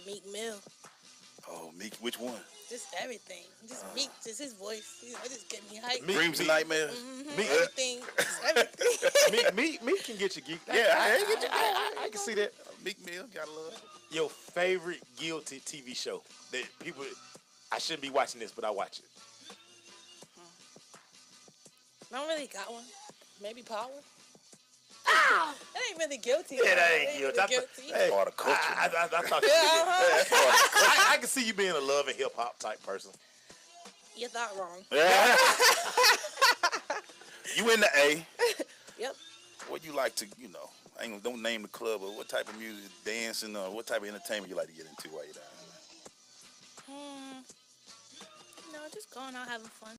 Meek Mill. Oh, Meek, which one? Just everything. Just Meek, just his voice. You know, it just get me hyped. Dreams and nightmares. Meek, everything. Just everything. Meek can get you geeked. Yeah, I can see that. Meek Mill, gotta love it. Your favorite guilty TV show that people, I shouldn't be watching this, but I watch it. I don't really got one. Maybe Power. That ain't really guilty. Yeah, that ain't guilty. That's part of culture. I thought you did. I can see you being a love and hip hop type person. You thought wrong. You in the A. Yep. What you like to, don't name the club, but what type of music, dancing, or what type of entertainment you like to get into while you're down there? Just going out having fun.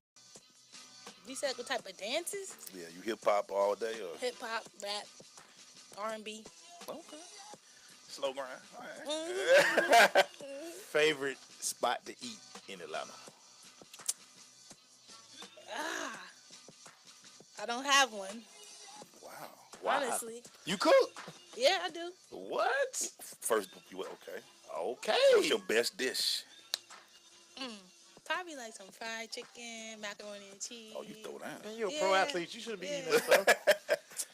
You said what type of dances? Yeah, you hip hop all day or hip hop, rap, R&B. Okay. Slow grind. All right. Favorite spot to eat in Atlanta? I don't have one. Wow. Honestly. You cook? Yeah, I do. What? First, okay. Okay. What's your best dish? Probably like some fried chicken, macaroni and cheese. Oh, you throw down. Man, you're a pro athlete. You shouldn't be eating that stuff.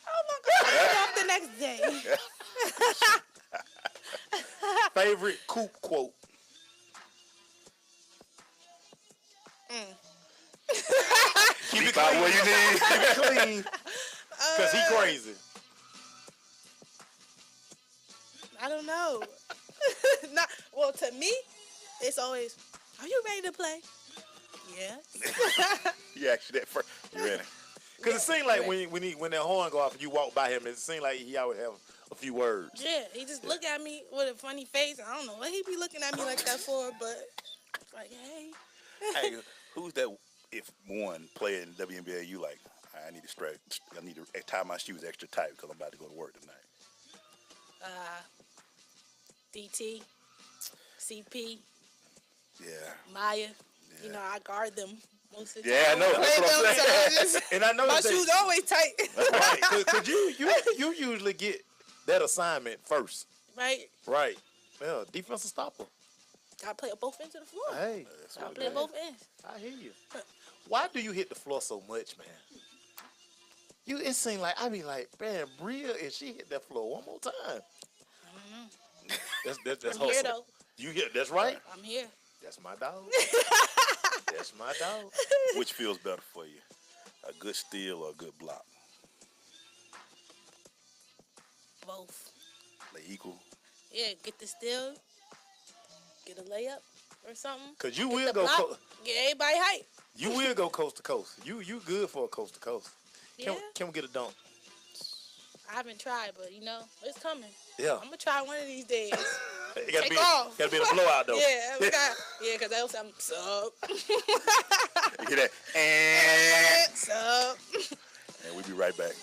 Oh my God, I'll get off the next day. Favorite Coop quote? Keep it clean. Where you need. Keep it clean. Because he crazy. I don't know. Well, to me, it's always, are you ready to play? Yes. You actually that first. You ready? Because it seems like when that horn go off and you walk by him, it seems like he always have a few words. Yeah, he just look at me with a funny face. I don't know what he be looking at me like that for, but like, hey. Hey, who's that? If one player in the WNBA, you like, I need to tie my shoes extra tight because I'm about to go to work tonight. DT, CP, yeah, Maya. Yeah. I guard them most of the time. Yeah, I know. That's what I'm saying. And I know my shoes always tight. Right, because you usually get that assignment first. Right. Right. Yeah, defensive stopper. Gotta play both ends of the floor. Hey. Gotta play both ends. I hear you. Why do you hit the floor so much, man? It seems like, I be like, man, Bria, if she hit that floor one more time. I don't know. That's I'm here, though. You here, that's right. I'm here. That's my dog. That's my dog. Which feels better for you? A good steal or a good block? Both. They equal? Yeah, get the steal, get a layup or something. Because you will go get everybody hype. You will go coast to coast. You good for a coast to coast. Can we get a dunk? I haven't tried, but it's coming. Yeah. I'm gonna try one of these days. It gotta be a blowout though. Because else I'm sub. You hear that? And sub. And we'll be right back.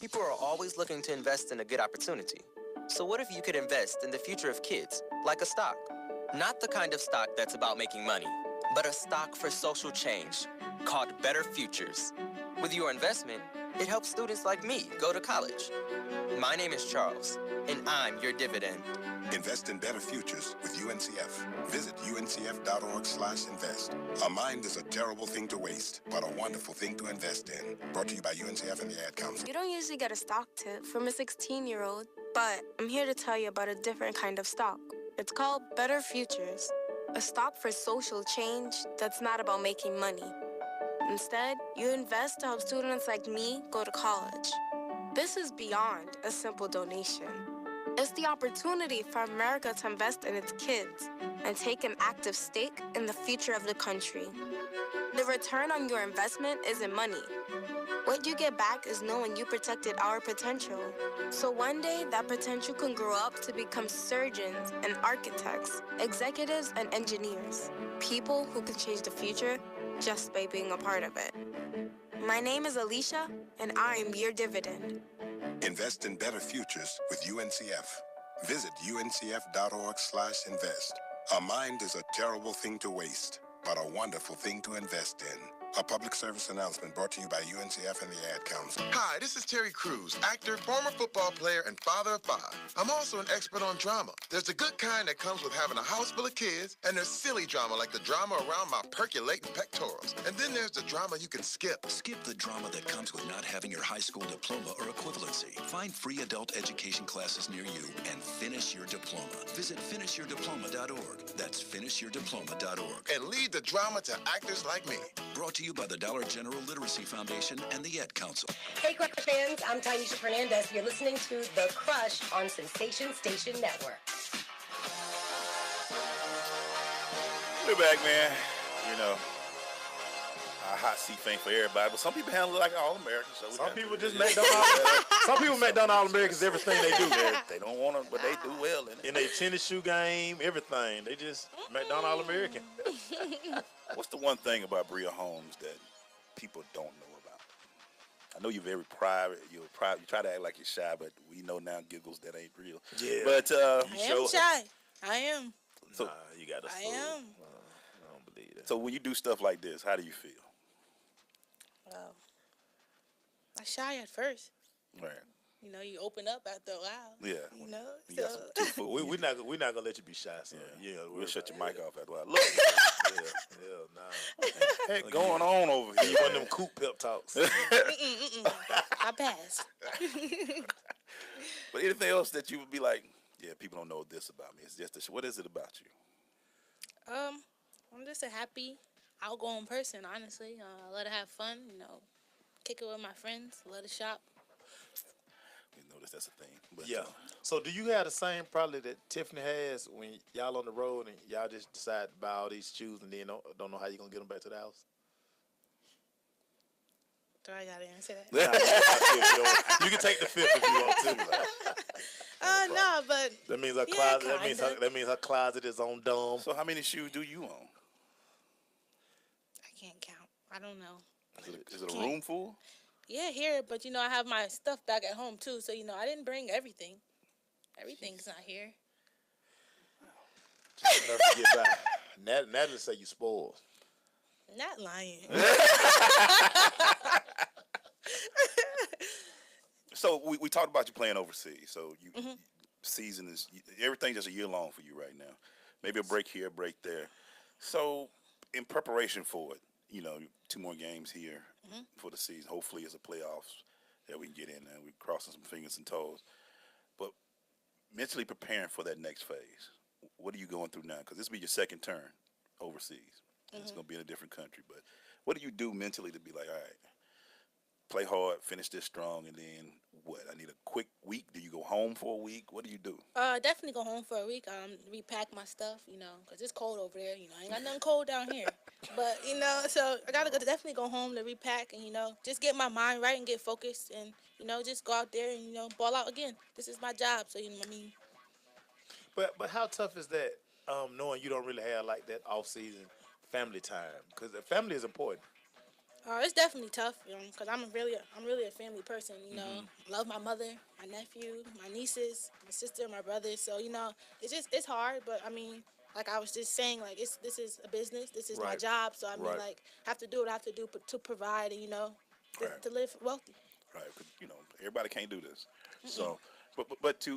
People are always looking to invest in a good opportunity. So what if you could invest in the future of kids, like a stock? Not the kind of stock that's about making money, but a stock for social change called Better Futures. With your investment, it helps students like me go to college. My name is Charles, and I'm your dividend. Invest in better futures with UNCF. Visit uncf.org/invest. A mind is a terrible thing to waste, but a wonderful thing to invest in. Brought to you by UNCF and the Ad Council. You don't usually get a stock tip from a 16-year-old, but I'm here to tell you about a different kind of stock. It's called Better Futures, a stock for social change that's not about making money. Instead, you invest to help students like me go to college. This is beyond a simple donation. It's the opportunity for America to invest in its kids and take an active stake in the future of the country. The return on your investment isn't money. What you get back is knowing you protected our potential. So one day, that potential can grow up to become surgeons and architects, executives and engineers, people who can change the future just by being a part of it. My name is Alicia, and I'm your dividend. Invest in better futures with UNCF. Visit uncf.org/invest. A mind is a terrible thing to waste, but a wonderful thing to invest in. A public service announcement brought to you by UNCF and the Ad Council. Hi, this is Terry Crews, actor, former football player, and father of 5. I'm also an expert on drama. There's the good kind that comes with having a house full of kids, and there's silly drama like the drama around my percolating pectorals. And then there's the drama you can skip. Skip the drama that comes with not having your high school diploma or equivalency. Find free adult education classes near you and finish your diploma. Visit finishyourdiploma.org. That's finishyourdiploma.org. And lead the drama to actors like me. Brought to you by the Dollar General Literacy Foundation and the Ad Council. Hey, Crush fans, I'm Tanisha Fernandez. You're listening to The Crush on Sensation Station Network. We're back, man. You know, a hot seat thing for everybody, but some people handle it like All-Americans. So some people just make some people make All-Americans everything they do. They don't want to, but they do well in it. In their tennis shoe game, everything. They just make All-American. What's the one thing about Bria Holmes that people don't know about? I know you're very private. You try to act like you're shy, but we know now, giggles, that ain't real. Yeah. But I am shy. I am. So you got to. I am. I don't believe that. So when you do stuff like this, how do you feel? I'm shy at first. Right. You know, you open up after a while. Yeah. You know, You got some two We're not gonna let you be shy, son. Yeah, we'll shut your mic off after a while. Look, Hell nah. heck going on over here? You one of them coop pep talks. I passed. But anything else that you would be like, yeah, people don't know this about me. It's just this. What is it about you? I'm just a happy, outgoing person, honestly. I love to have fun, you know, kick it with my friends, love to shop. You notice that's a thing. But, Yeah. So do you have the same probably that Tiffany has when y'all on the road and y'all just decide to buy all these shoes and then don't know how you're going to get them back to the house? Do I got to answer that? You can take the fifth if you want to. No, but That means her yeah, closet. That means her closet is on dome. So how many shoes do you own? I can't count. I don't know. Is it a room full? Yeah, here, but you know, I have my stuff back at home too. So, you know, I didn't bring everything. Everything's not here. Just enough to get by. Natalie say you spoiled. Not lying. So we talked about you playing overseas. So season is everything's just a year long for you right now. Maybe a break here, a break there. So in preparation for it, you know, 2 more games here for the season. Hopefully, it's a playoffs that we can get in, and we're crossing some fingers and toes. But mentally preparing for that next phase, what are you going through now? Because this will be your second turn overseas. And it's going to be in a different country. But what do you do mentally to be like, all right, play hard, finish this strong, and then what? I need a quick week. Do you go home for a week? What do you do? Definitely go home for a week. Repack my stuff, you know, because it's cold over there. You know, I ain't got nothing cold down here. But, you know, so I got to definitely go home to repack and, you know, just get my mind right and get focused and, you know, just go out there and, you know, ball out again. This is my job, so, you know what I mean? But how tough is that, knowing you don't really have, like, that off-season family time? Because the family is important. It's definitely tough, you know, because I'm really a family person, you know. Love my mother, my nephew, my nieces, my sister, my brothers. So, you know, it's hard, but, I mean, like I was just saying, like, this is a business. This is my job. So, I mean, like, have to do what I have to do to provide and, you know, to live wealthy. Right, because, you know, everybody can't do this. So, but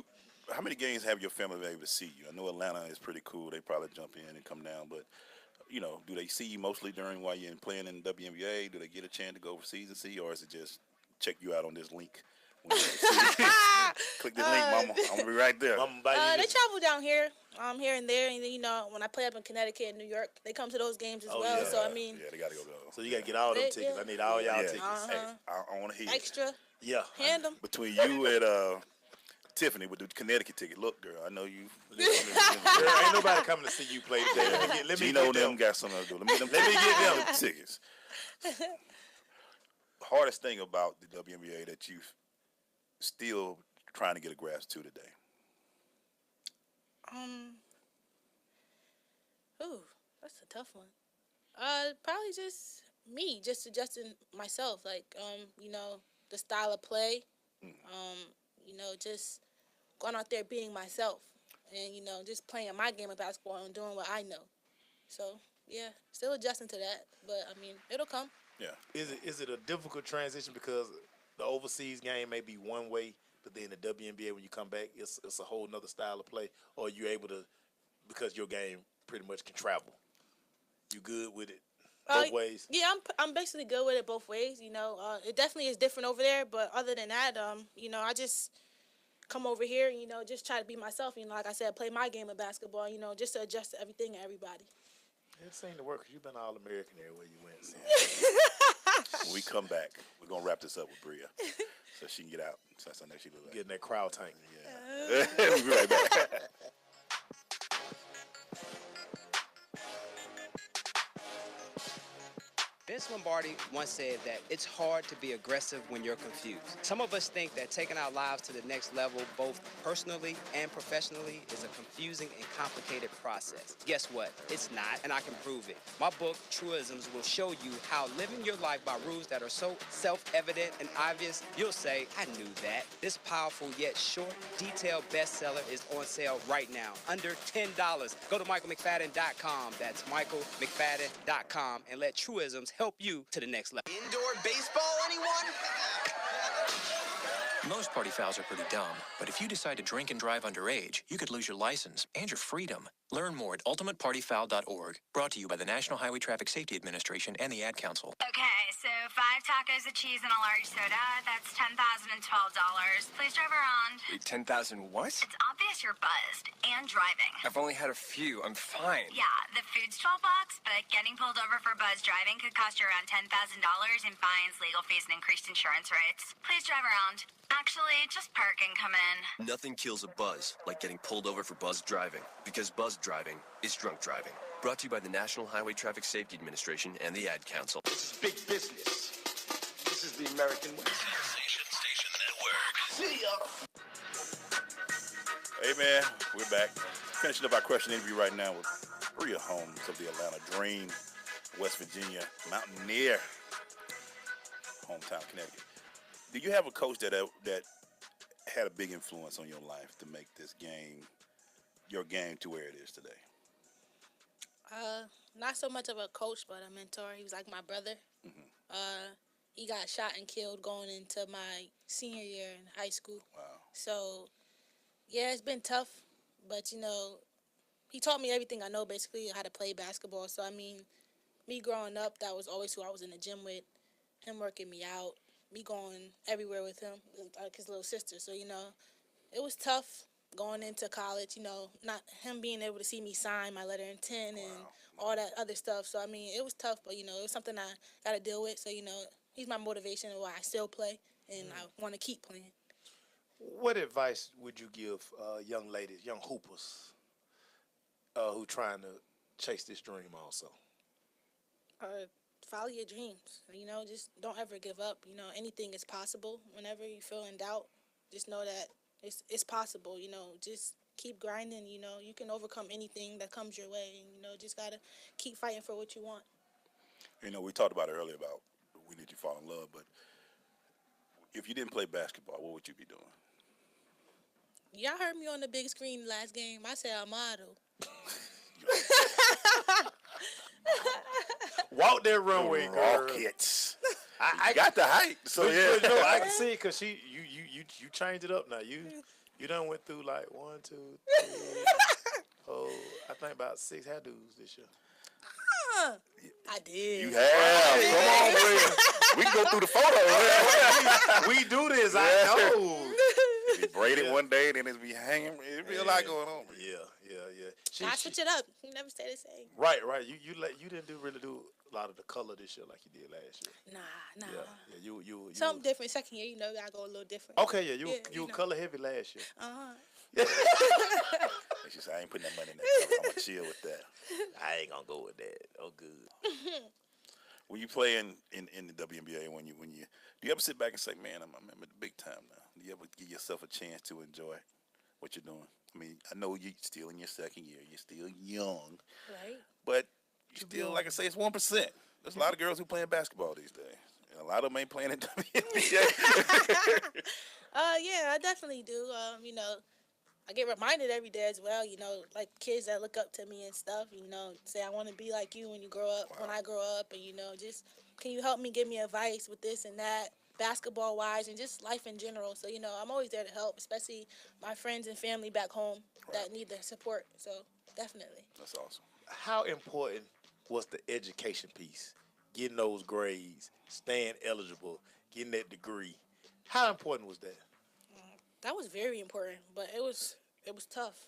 how many games have your family been able to see you? I know Atlanta is pretty cool. They probably jump in and come down, but you know, do they see you mostly during while you're playing in WNBA? Do they get a chance to go overseas and see you, or is it just check you out on this link? When you click this link, mama. I'm gonna be right there. They travel down here, here and there, and then, you know, when I play up in Connecticut and New York, they come to those games as well. Yeah. So I mean, Yeah, they gotta go to. So you gotta get all them tickets. I need all y'all tickets. Hey, I want to hear extra. Yeah. Hand them. between you and Tiffany with the Connecticut ticket. Look, girl, I know you. Girl, ain't nobody coming to see you play today. Let me Gino get them them. got something to do. Let me Let me get them tickets. Hardest thing about the WNBA that you still trying to get a grasp to today? Ooh, that's a tough one. Probably just me, just adjusting myself, like, you know, the style of play, you know, just going out there being myself, and, you know, just playing my game of basketball and doing what I know. So, yeah, still adjusting to that, but, I mean, it'll come. Yeah. Is it a difficult transition because the overseas game may be one way, but then the WNBA when you come back, it's a whole nother style of play, or are you able to because your game pretty much can travel? You good with it both ways? Yeah, I'm basically good with it both ways. It definitely is different over there, but other than that, I just come over here, just try to be myself. Like I said, play my game of basketball. Just to adjust to everything and everybody. It seemed to work 'cause you've been All-American everywhere you went. So. When we come back, we're gonna wrap this up with Bria, so she can get out. So that's how she look like. Getting that crowd tank. Yeah. We'll be right back. Vince Lombardi once said that it's hard to be aggressive when you're confused. Some of us think that taking our lives to the next level, both personally and professionally, is a confusing and complicated process. Guess what? It's not, and I can prove it. My book, Truisms, will show you how living your life by rules that are so self-evident and obvious, you'll say, I knew that. This powerful yet short, detailed bestseller is on sale right now, under $10. Go to michaelmcfadden.com. That's michaelmcfadden.com, and let Truisms help you to the next level. Indoor baseball, anyone? Most party fouls are pretty dumb, but if you decide to drink and drive underage, you could lose your license and your freedom. Learn more at ultimatepartyfoul.org. Brought to you by the National Highway Traffic Safety Administration and the Ad Council. Okay, so 5 tacos of cheese and a large soda. That's $10,012. Please drive around. Wait, 10,000 what? It's obvious you're buzzed and driving. I've only had a few. I'm fine. Yeah, the food's $12, but getting pulled over for buzz driving could cost you around $10,000 in fines, legal fees, and increased insurance rates. Please drive around. Actually, just park and come in. Nothing kills a buzz like getting pulled over for buzz driving, because buzz driving is drunk driving. Brought to you by the National Highway Traffic Safety Administration and the Ad Council. This is big business. This is the American way. Station Network. See ya. Hey man, we're back. Finishing up our question interview right now with Bria Holmes of the Atlanta Dream, West Virginia Mountaineer, hometown Connecticut. Do you have a coach that had a big influence on your life to make this game, your game, to where it is today? Not so much of a coach, but a mentor. He was like my brother. Mm-hmm. He got shot and killed going into my senior year in high school. Wow. So, yeah, it's been tough, but, he taught me everything I know, basically, how to play basketball. So, I mean, me growing up, that was always who I was in the gym with, him working me out, me going everywhere with him, like his little sister. So, it was tough going into college, not him being able to see me sign my letter intent and all that other stuff. So, I mean, it was tough, but, it was something I got to deal with. So, he's my motivation and why I still play, and I want to keep playing. What advice would you give young ladies, young hoopers, who trying to chase this dream also? Follow your dreams. Just don't ever give up. Anything is possible. Whenever you feel in doubt, just know that it's possible. Just keep grinding. You can overcome anything that comes your way. And, just gotta keep fighting for what you want. We talked about it earlier about we need to fall in love, but if you didn't play basketball, what would you be doing? Y'all heard me on the big screen last game. I said I'm model. Walk that runway, girl. Rockets. I got the height, so yeah. I can see it because you changed it up now. You done went through like 1, 2, 3, I think about 6 hairdos this year. I did. You have. Come on, Bria. We can go through the photos. We do this. I know. Be braided one day, then it be hanging. It be a lot going on. Yeah. I switch it up. You never stay the same. Right. You didn't really do a lot of the color this year like you did last year. Nah. Yeah. You something different. Second year, I go a little different. Okay, yeah. You were color heavy last year. She said, I ain't putting that money in that color. I'm gonna chill with that. I ain't gonna go with that. Oh, good. When you play in the WNBA, when you do you ever sit back and say, man, I'm at the big time now? Do you ever give yourself a chance to enjoy what you're doing? I mean, I know you're still in your second year. You're still young. Right. But you still, like I say, it's 1%. There's a lot of girls who playing basketball these days. And a lot of them ain't playing in WNBA. Yeah, I definitely do. I get reminded every day as well, like kids that look up to me and stuff, say I want to be like you when you grow up, when I grow up, and, just can you help me, give me advice with this and that, basketball wise, and just life in general. So, I'm always there to help, especially my friends and family back home that need the support. So, definitely. That's awesome. How important was the education piece? Getting those grades, staying eligible, getting that degree. How important was that? That was very important, but it was tough.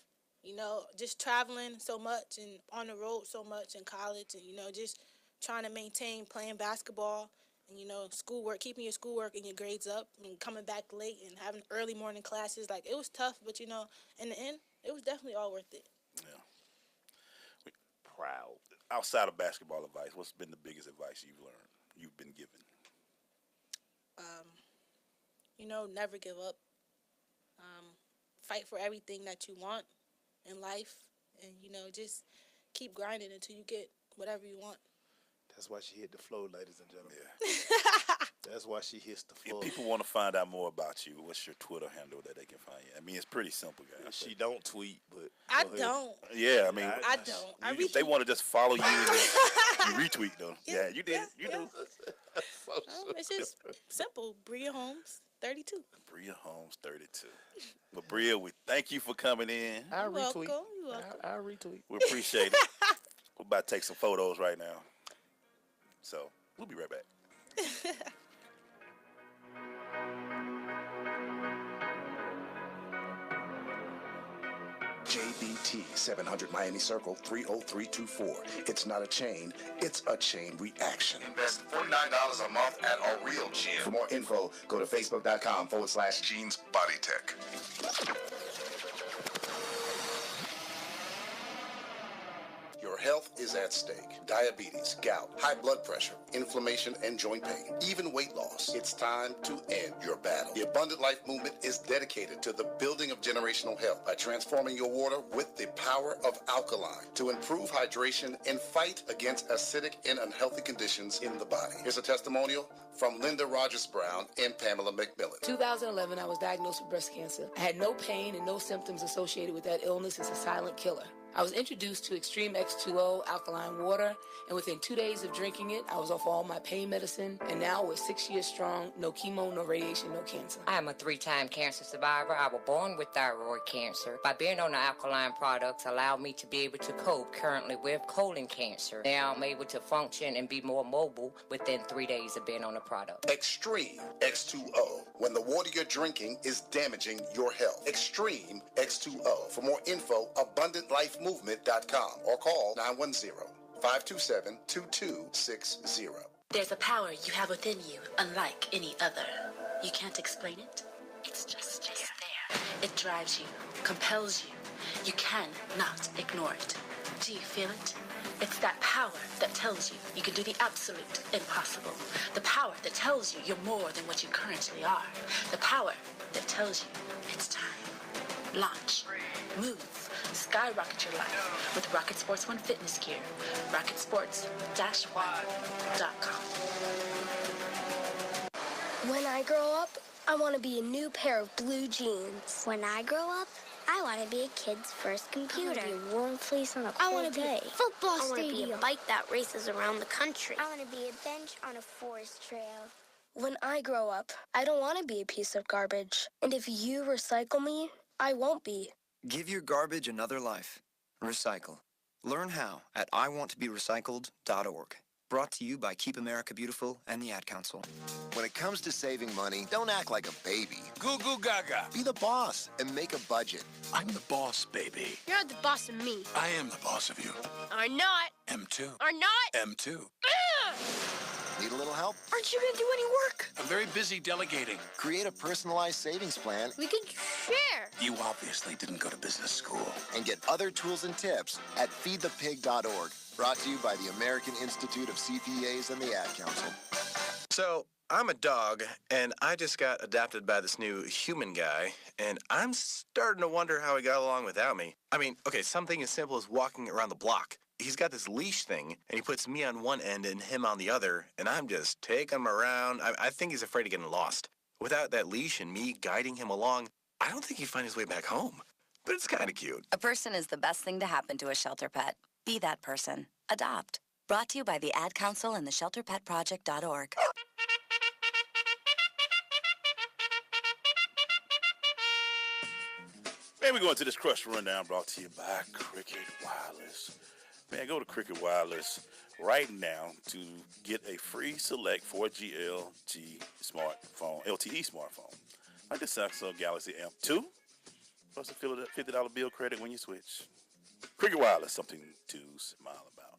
Just traveling so much and on the road so much in college, and just trying to maintain playing basketball and schoolwork, keeping your schoolwork and your grades up, and coming back late and having early morning classes. Like, it was tough, but in the end, it was definitely all worth it. Yeah. Proud. Outside of basketball advice, what's been the biggest advice you've been given? Never give up. Fight for everything that you want in life, and just keep grinding until you get whatever you want. That's why she hit the floor, ladies and gentlemen. Yeah. That's why she hits the floor. If people want to find out more about you, what's your Twitter handle that they can find you? I mean, it's pretty simple, guys. She don't tweet, but I don't. Yeah, I mean, I don't. if they want to just follow you, you retweet them. Yeah, you did. You do. It's just simple. Bria Holmes, 32. Bria Holmes, 32. But Bria, we thank you for coming in. I retweet. Welcome. You're welcome. I retweet. We appreciate it. We're about to take some photos right now. So, we'll be right back. JBT 700 Miami Circle 30324. It's not a chain, it's a chain reaction. Invest $49 a month at a real gym. For more info, go to facebook.com/Jeans Body Tech. Your health is at stake. Diabetes, gout, high blood pressure, inflammation, and joint pain, even weight loss. It's time to end your battle. The Abundant Life Movement is dedicated to the building of generational health by transforming your water with the power of alkaline to improve hydration and fight against acidic and unhealthy conditions in the body. Here's a testimonial from Linda Rogers Brown and Pamela McMillan. 2011, I was diagnosed with breast cancer. I had no pain and no symptoms associated with that illness. It's a silent killer. I was introduced to Extreme X2O alkaline water, and within 2 days of drinking it, I was off all my pain medicine, and now we're 6 years strong, no chemo, no radiation, no cancer. I am a 3-time cancer survivor. I was born with thyroid cancer. By being on the alkaline products allowed me to be able to cope currently with colon cancer. Now I'm able to function and be more mobile within 3 days of being on the product. Extreme X2O, when the water you're drinking is damaging your health. Extreme X2O. For more info, AbundantLifeMovement.com or call 910-527-2260. There's a power you have within you, unlike any other. You can't explain it. It's just there. It drives you, compels you. You cannot ignore it. Do you feel it? It's that power that tells you you can do the absolute impossible. The power that tells you you're more than what you currently are. The power that tells you it's time. Launch. Move. Skyrocket your life with Rocket Sports One fitness gear. RocketSports-One.com. When I grow up, I want to be a new pair of blue jeans. When I grow up, I want to be a kid's first computer. I want to be a warm fleece on a I cold want to be day. a football I want to be stadium. a bike that races around the country. I want to be a bench on a forest trail. When I grow up, I don't want to be a piece of garbage. And if you recycle me, I won't be. Give your garbage another life. Recycle. Learn how at iwanttoberecycled.org. Brought to you by Keep America Beautiful and the Ad Council. When it comes to saving money, don't act like a baby. Goo goo gaga. Be the boss and make a budget. I'm the boss, baby. You're not the boss of me. I am the boss of you. Are not. M2. Are not. M2. Need a little help? Aren't you going to do any work? I'm very busy delegating. Create a personalized savings plan. We could share. You obviously didn't go to business school. And get other tools and tips at feedthepig.org. Brought to you by the American Institute of CPAs and the Ad Council. So, I'm a dog, and I just got adopted by this new human guy, and I'm starting to wonder how he got along without me. I mean, okay, something as simple as walking around the block. He's got this leash thing, and he puts me on one end and him on the other, and I'm just taking him around. I think he's afraid of getting lost. Without that leash and me guiding him along, I don't think he'd find his way back home. But it's kind of cute. A person is the best thing to happen to a shelter pet. Be that person. Adopt. Brought to you by the Ad Council and the ShelterPetProject.org. Man, we're going to this Crush Rundown brought to you by Cricket Wireless. Man, go to Cricket Wireless right now to get a free select 4G LG smartphone, LTE smartphone. Like the Samsung Galaxy M2, plus a $50 bill credit when you switch. Cricket Wireless, something to smile about.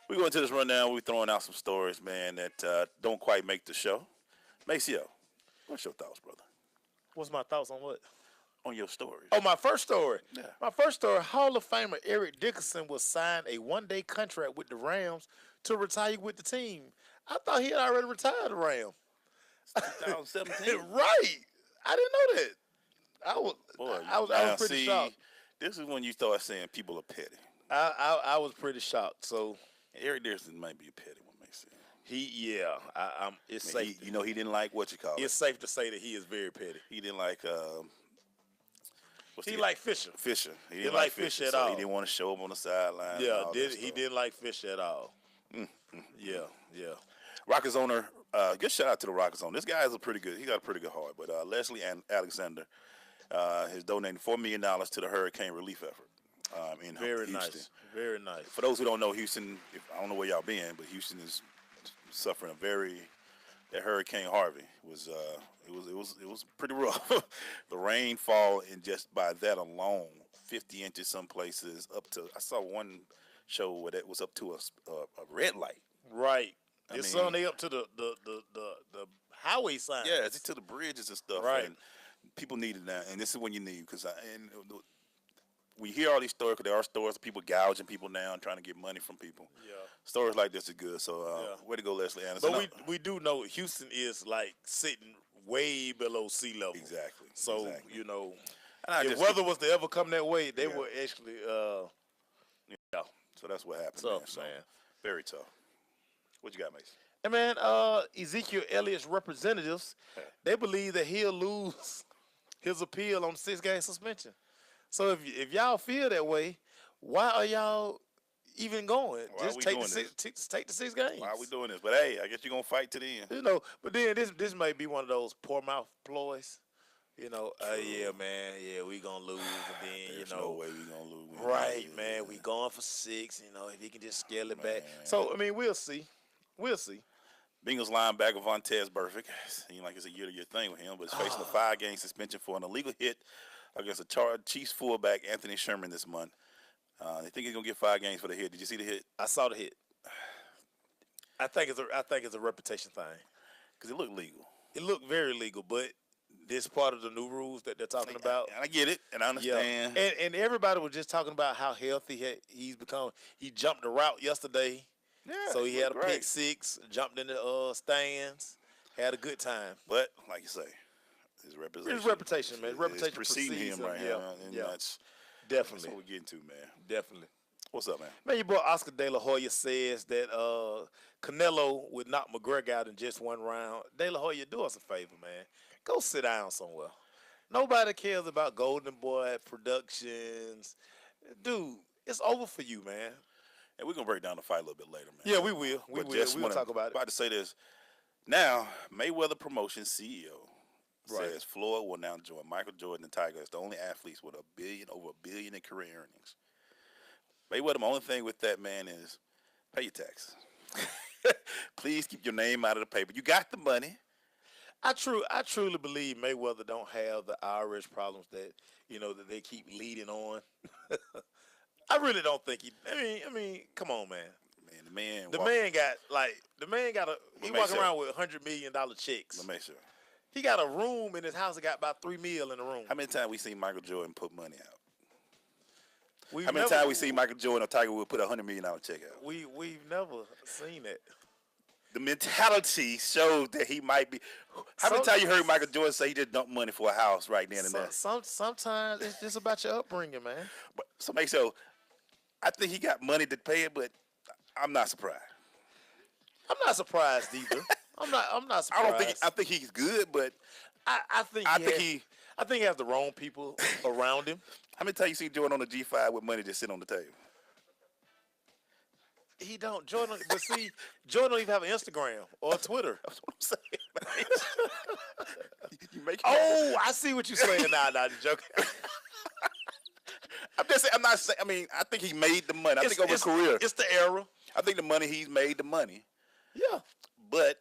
We go into this rundown. We're throwing out some stories, man, that don't quite make the show. Maceo, what's your thoughts, brother? What's my thoughts on what? On your story. Oh, my first story. Yeah. My first story, Hall of Famer Eric Dickerson was signed a one-day contract with the Rams to retire with the team. I thought he had already retired the Rams. 2017. Right. I didn't know that. I was pretty shocked. This is when you start saying people are petty. I was pretty shocked. So Eric Dickerson might be a petty one, Maceo. It's I mean, safe. he didn't like what you call it. It's safe to say that he is very petty. He didn't like He liked Fisher. He didn't like Fisher at all. He didn't want to show up on the sideline. Yeah, he didn't like Fisher at all. Yeah. Rockets owner, good shout out to the Rockets owner. This guy is he got a pretty good heart. But Leslie and Alexander has donated $4 million to the hurricane relief effort in Houston. Nice. Very nice. For those who don't know, Houston, I don't know where y'all been, but Houston is suffering that Hurricane Harvey was it was pretty rough. The rainfall, and just by that alone, 50 inches some places, up to, I saw one show where that was up to a red light. Right. It's only up to the highway signs. Yeah, it's to the bridges and stuff. Right. And people needed that, and this is when you need, because we hear all these stories, because there are stories of people gouging people now and trying to get money from people. Yeah. Stories like this are good. So way to go, Leslie Anderson. But we do know Houston is like sitting way below sea level. Exactly. So, exactly. If weather was to ever come that way, they were actually So that's what happened. Tough, man. Very tough. What you got, Mason? And man, Ezekiel Elliott's representatives, they believe that he'll lose his appeal on the 6-game suspension. So if y'all feel that way, why are y'all even going? Just take the 6 games. Why are we doing this? But hey, I guess you're gonna fight to the end. But then this may be one of those poor mouth ploys. Yeah, man, we gonna lose, and then There's no way we gonna lose. Right, man, we going for 6. If he can just scale it back. So I mean, we'll see. Bengals linebacker Vontaze Burfict, seems like it's a year-to-year thing with him, but he's facing a 5-game suspension for an illegal hit against a Chiefs fullback, Anthony Sherman, this month. They think he's gonna get 5 games for the hit. Did you see the hit? I saw the hit. I think it's a reputation thing, because it looked legal. It looked very legal, but this part of the new rules that they're talking about. And I get it, and I understand. Yeah. And everybody was just talking about how healthy he's become. He jumped the route yesterday. Yeah, so he had a pick 6, jumped in the stands, had a good time. But like you say, his reputation, man. Reputation preceding him right now. And that's definitely what we're getting to, man. Definitely. What's up, man? Man, your boy Oscar De La Hoya says that Canelo would knock McGregor out in just 1 round. De La Hoya, do us a favor, man. Go sit down somewhere. Nobody cares about Golden Boy Productions. Dude, it's over for you, man. And we're going to break down the fight a little bit later, man. Yeah, we will. We'll talk about it. About to say this. Now, Mayweather Promotions CEO says Floyd will now join Michael Jordan and Tiger as the only athletes with over $1 billion in career earnings. Mayweather, my only thing with that, man, is pay your taxes. Please keep your name out of the paper. You got the money. I truly believe Mayweather don't have the IRS problems that that they keep leading on. I really don't think he. I mean, come on, man. Man, he walking around with $100 million checks. Let me make sure. He got a room in his house that got about $3 million in the room. How many times we seen Michael Jordan put money out? How many times we seen Michael Jordan or Tiger Woods put $100 million check out? We've never seen it. The mentality shows that he might be. How many times you heard Michael Jordan say he just dumped money for a house right then and there? Sometimes it's just about your upbringing, man. But so make sure. I think he got money to pay it, but I'm not surprised. I'm not surprised either. I'm not surprised. I think he's good, but I think he has the wrong people around him. How many times you see Jordan on the G5 with money just sitting on the table? He don't. Jordan, but see, Jordan don't even have an Instagram or a Twitter. That's what I'm saying. You make. Oh, I see what you're saying now. Nah, the joke. I'm just saying. I'm not saying. I mean, I think he made the money. I think over his career, it's the era. I think the money he's made the money. Yeah, but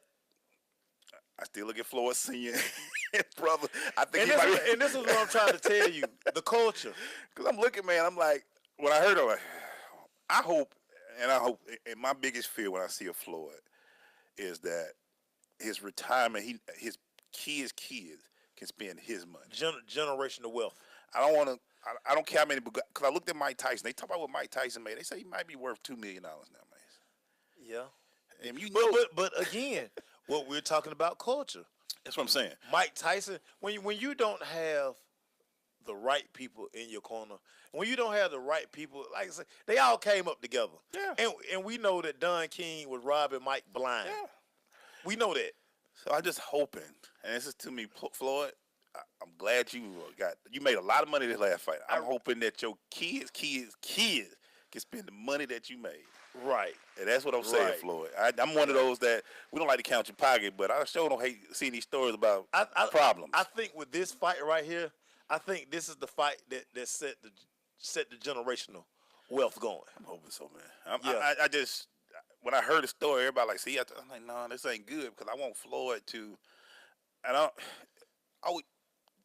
I still look at Floyd Senior, brother. I think and this is what I'm trying to tell you: the culture. Because I'm looking, man. I'm like, when I heard of it, I hope, and my biggest fear when I see a Floyd is that his retirement, his kids can spend his money. Generational wealth. I don't want to. I don't care how many. Because I looked at Mike Tyson. They talk about what Mike Tyson made. They say he might be worth $2 million now, man. Yeah. And you know, but again, what we're talking about culture. That's what I'm saying. Mike Tyson. When you don't have the right people in your corner, when you don't have the right people, like I said, they all came up together. Yeah. And we know that Don King was robbing Mike blind. Yeah. We know that. So I just hoping, and this is to me, Floyd. I'm glad you made a lot of money this last fight. I'm hoping that your kids can spend the money that you made. Right. And that's what I'm saying, Floyd. I'm one of those that we don't like to count your pocket, but I sure don't hate seeing these stories about problems. I think with this fight right here, I think this is the fight that set the generational wealth going. I'm hoping so, man. I just when I heard the story, everybody like, see, I'm like, no, this ain't good because I want Floyd to.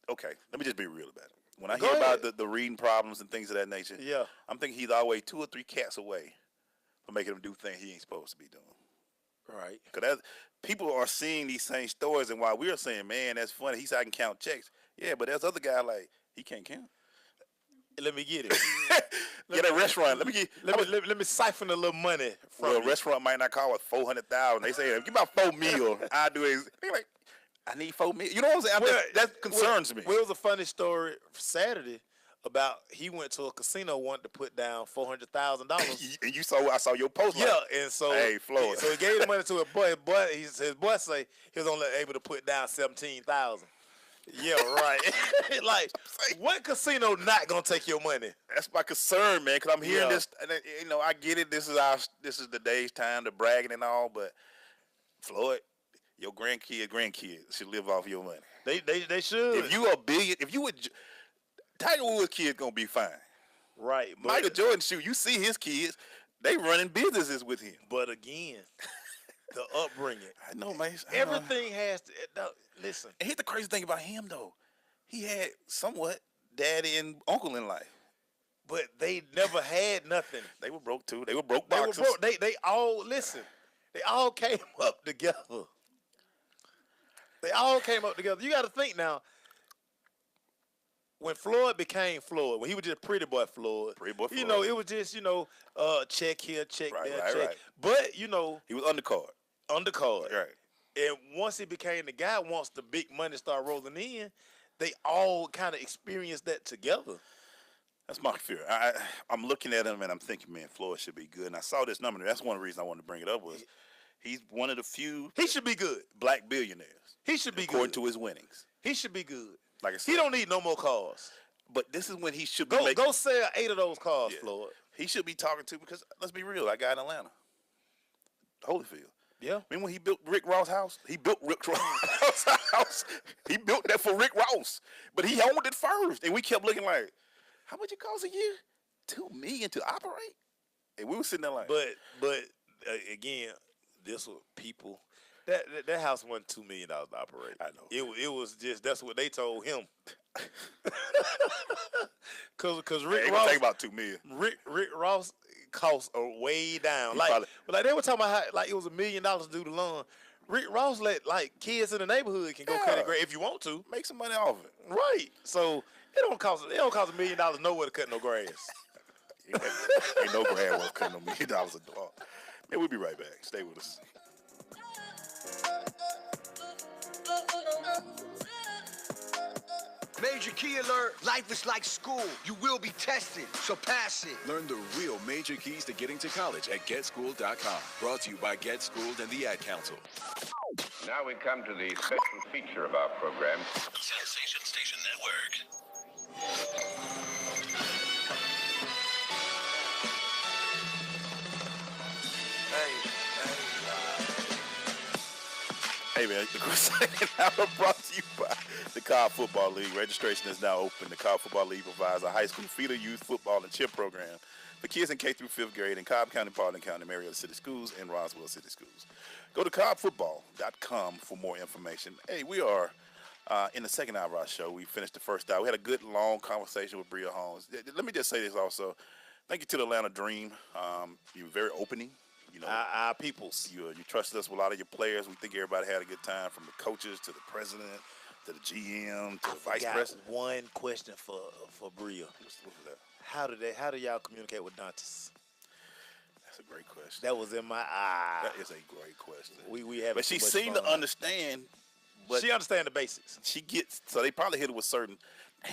Okay, let me just be real about it. When I hear about the reading problems and things of that nature, I'm thinking he's always 2 or 3 cats away from making him do things he ain't supposed to be doing. Right. Because people are seeing these same stories, and while we're saying, man, that's funny, he said I can count checks. Yeah, but there's other guy like, he can't count. Let me get it. Get a restaurant. Let me siphon a little money from a restaurant might not call it $400,000. They say, give me about 4 meals. I do it. They like, I need 4 meals. You know what I'm saying? That concerns me. Well, it was a funny story Saturday about he went to a casino, wanted to put down $400,000. And I saw your post. Yeah, and so hey, Floyd. So he gave the money to a boy. But his boy say he was only able to put down $17,000. Yeah, right. Like, what casino not gonna take your money? That's my concern, man. Because I'm hearing this. And, I get it. This is the day's time to bragging and all. But Floyd, your grandkids should live off your money. They should. If you are Tiger Woods' kids gonna be fine. Right. But Michael Jordan, you see his kids, they running businesses with him. But again, the upbringing. I know, man. Everything has to listen. And here's the crazy thing about him though. He had somewhat daddy and uncle in life. But they never had nothing. They were broke too. They were broke boxers. They all listen. They all came up together. They all came up together. You got to think now. When Floyd became Floyd, when he was just Pretty Boy Floyd, it was just check here, check there, check. Right. But he was undercard. Right. And once he became the guy, once the big money started rolling in, they all kind of experienced that together. That's my fear. I'm looking at him and I'm thinking, man, Floyd should be good. And I saw this number. That's one of the reasons I wanted to bring it up was he's one of the few. He should be good. Black billionaires. He should be according good. to his winnings. He should be good. Like I said, he don't need no more cars. But this is when he should be go sell 8 of those cars, Floyd. He should be talking to, because let's be real, that guy in Atlanta, Holyfield. Yeah. I mean, when he built Rick Ross' house, he built Rick Ross' house. He built that for Rick Ross, but he owned it first, and we kept looking like, how much it cost a year? $2 million to operate, and we were sitting there like, but again, this was people. That house wasn't $2 million to operate. I know. It was just that's what they told him. Cause Rick Ross take about $2 million. Rick Ross costs are way down. Like they were talking about how it was $1 million to do the lawn. Rick Ross let kids in the neighborhood can go cut it if you want to. Make some money off it. Right. So it don't cost $1 million nowhere to cut no grass. Ain't no grass worth cutting $1 million a dog. Man, we'll be right back. Stay with us. Major key alert. Life is like school. You will be tested, so pass it. Learn the real major keys to getting to college at GetSchooled.com. Brought to you by Get Schooled and the Ad Council. Now we come to the special feature of our program. Sensation Station Network. Hey, man, the second hour brought to you by the Cobb Football League. Registration is now open. The Cobb Football League provides a high school feeder youth football and cheer program for kids in K through 5th grade in Cobb County, Paulding County, Marietta City Schools, and Roswell City Schools. Go to cobbfootball.com for more information. Hey, we are in the second hour of our show. We finished the first hour. We had a good, long conversation with Bria Holmes. Let me just say this also. Thank you to the Atlanta Dream. You were very opening. You know, our peoples. You trusted us with a lot of your players. We think everybody had a good time, from the coaches to the president to the GM to the vice president. One question for Bria. What's that? How do y'all communicate with Dantes? That's a great question. That was in my eye. That is a great question. We have, but she seemed to understand. But she understands the basics. She gets, so they probably hit it with certain.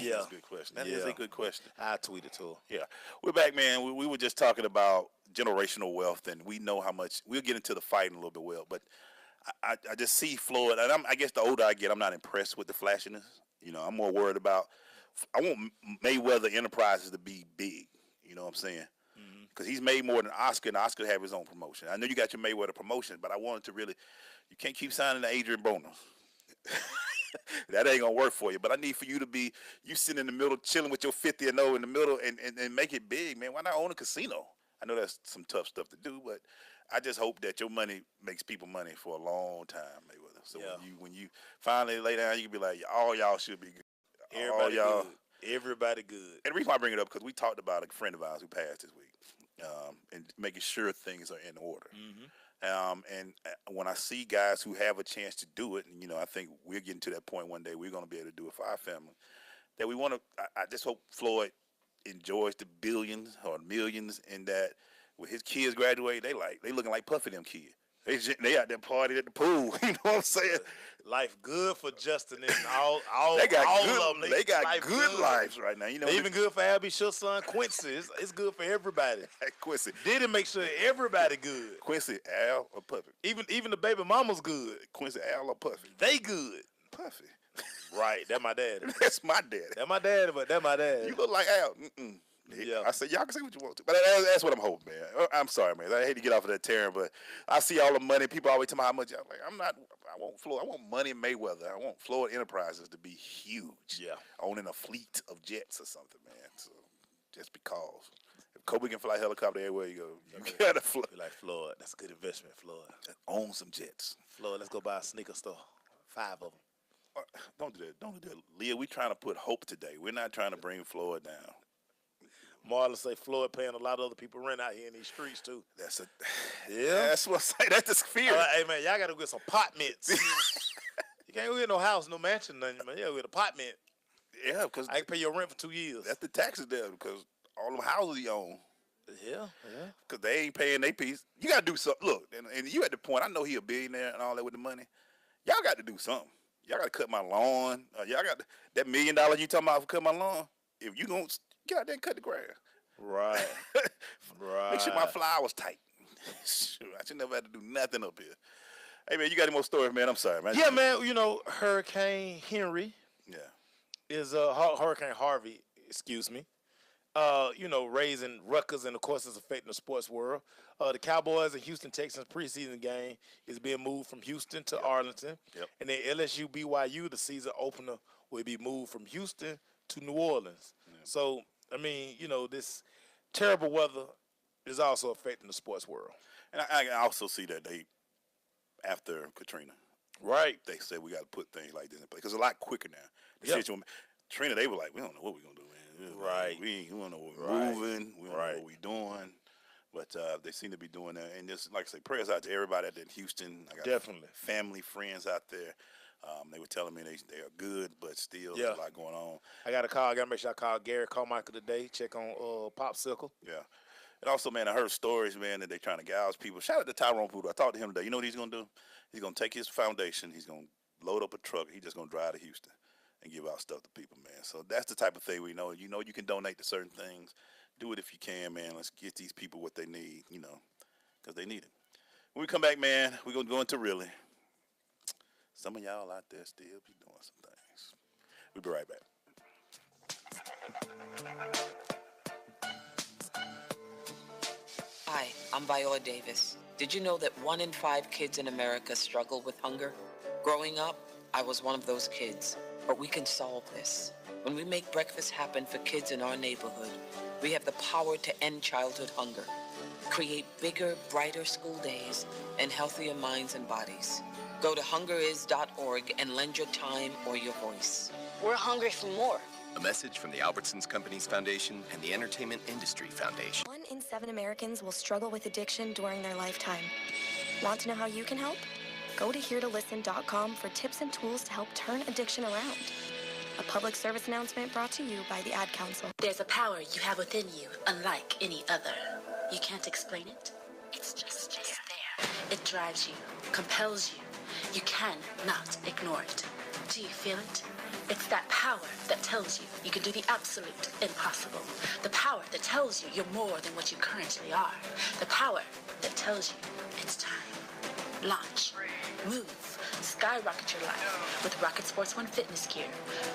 Yeah, that's a good question. That is a good question. I tweeted to her. Yeah, we're back, man. We were just talking about generational wealth, and we know how much. We'll get into the fighting a little bit, but I just see Floyd, and I guess the older I get, I'm not impressed with the flashiness. You know, I'm more worried about. I want Mayweather Enterprises to be big. You know what I'm saying? Because he's made more than Oscar, and Oscar have his own promotion. I know you got your Mayweather promotion, but I wanted to really. You can't keep signing to Adrian Broner. That ain't gonna work for you. But I need for you to be sitting in the middle, chilling with your 50-0 in the middle, and make it big, man. Why not own a casino? I know that's some tough stuff to do, but I just hope that your money makes people money for a long time, Mayweather. So when you finally lay down, you can be like, all y'all should be good. Everybody good. Everybody good. And the reason why I bring it up, because we talked about a friend of ours who passed this week, and making sure things are in order. And when I see guys who have a chance to do it, and, you know, I think we're getting to that point one day we're going to be able to do it for our family, that we want to – I just hope Floyd enjoys the billions or millions, and that when his kids graduate, they looking like Puffy them kids. They out there partying at the pool. You know what I'm saying? Life good for Justin and all they got all good, of them. They got good lives right now. You know, even good for Albie Shook's son Quincy. It's good for everybody. Quincy did it make sure everybody good. Quincy, Al, or Puffy? Even the baby mama's good. Quincy, Al, or Puffy? They good. Puffy. Right, that my daddy. That's my daddy. That my daddy, but that my daddy. You look like Al. Yeah, I said y'all can say what you want to, but that's what I'm hoping, man. I'm sorry, man. I hate to get off of that tearing, but I see all the money. People always tell me how much. I'm like, I want Floyd. I want money Mayweather. I want Floyd Enterprises to be huge. Yeah, owning a fleet of jets or something, man. So just because if Kobe can fly helicopter everywhere you go, you gotta fly. Like Floyd, that's a good investment, Floyd. Own some jets. Floyd, let's go buy a sneaker store. 5 of them. Don't do that. Don't do that, Leah. We trying to put hope today. We're not trying to bring Floyd down. Marlon say Floyd paying a lot of other people rent out here in these streets too. Yeah. That's what I say. That's the spirit. Hey man, y'all gotta get some apartments. You can't go get no house, no mansion, nothing, man. You gotta get an apartment. Yeah, because I can pay your rent for 2 years. That's the taxes there, because all them houses you own. Yeah. Because they ain't paying their piece. You gotta do something. Look, and you at the point. I know he a billionaire and all that with the money. Y'all got to do something. Y'all got to cut my lawn. Y'all got that $1 million you talking about for cut my lawn. If you gonna get out there and cut the grass. Right. Make sure my flowers tight. I should never have to do nothing up here. Hey, man, you got any more stories, man? I'm sorry, man. Yeah, man, you know, Hurricane Henry is Hurricane Harvey, excuse me, you know, raising ruckus, and, of course, it's affecting the sports world. The Cowboys and Houston Texans preseason game is being moved from Houston to Arlington. And then LSU BYU, the season opener, will be moved from Houston to New Orleans. So, I mean, you know, this terrible weather is also affecting the sports world. And I also see that after Katrina, right? They said we got to put things like this in place because it's a lot quicker now. Katrina, they were like, we don't know what we're going to do, man. Right. We don't know what we're moving. We don't know what we're doing. But they seem to be doing that. And just, like I say, prayers out to everybody out there in Houston. I got definitely family, friends out there. They were telling me they are good, but still there's a lot going on. I got to call. I got to make sure I call Gary Carmichael today, check on Popsicle. Yeah. And also, man, I heard stories, man, that they're trying to gouge people. Shout out to Tyrone Poodle. I talked to him today. You know what he's going to do? He's going to take his foundation. He's going to load up a truck. He's just going to drive to Houston and give out stuff to people, man. So that's the type of thing we know. You know you can donate to certain things. Do it if you can, man. Let's get these people what they need, you know, because they need it. When we come back, man, we're going to go into really. Some of y'all out there still be doing some things. We'll be right back. Hi, I'm Viola Davis. Did you know that 1 in 5 kids in America struggle with hunger? Growing up, I was one of those kids, but we can solve this. When we make breakfast happen for kids in our neighborhood, we have the power to end childhood hunger, create bigger, brighter school days, and healthier minds and bodies. Go to hungeris.org and lend your time or your voice. We're hungry for more. A message from the Albertsons Companies Foundation and the Entertainment Industry Foundation. 1 in 7 Americans will struggle with addiction during their lifetime. Want to know how you can help? Go to heretolisten.com for tips and tools to help turn addiction around. A public service announcement brought to you by the Ad Council. There's a power you have within you, unlike any other. You can't explain it. It's just there. It drives you, compels you. You cannot ignore it. Do you feel it? It's that power that tells you you can do the absolute impossible. The power that tells you you're more than what you currently are. The power that tells you it's time. Launch. Move. Skyrocket your life with Rocket Sports One fitness gear.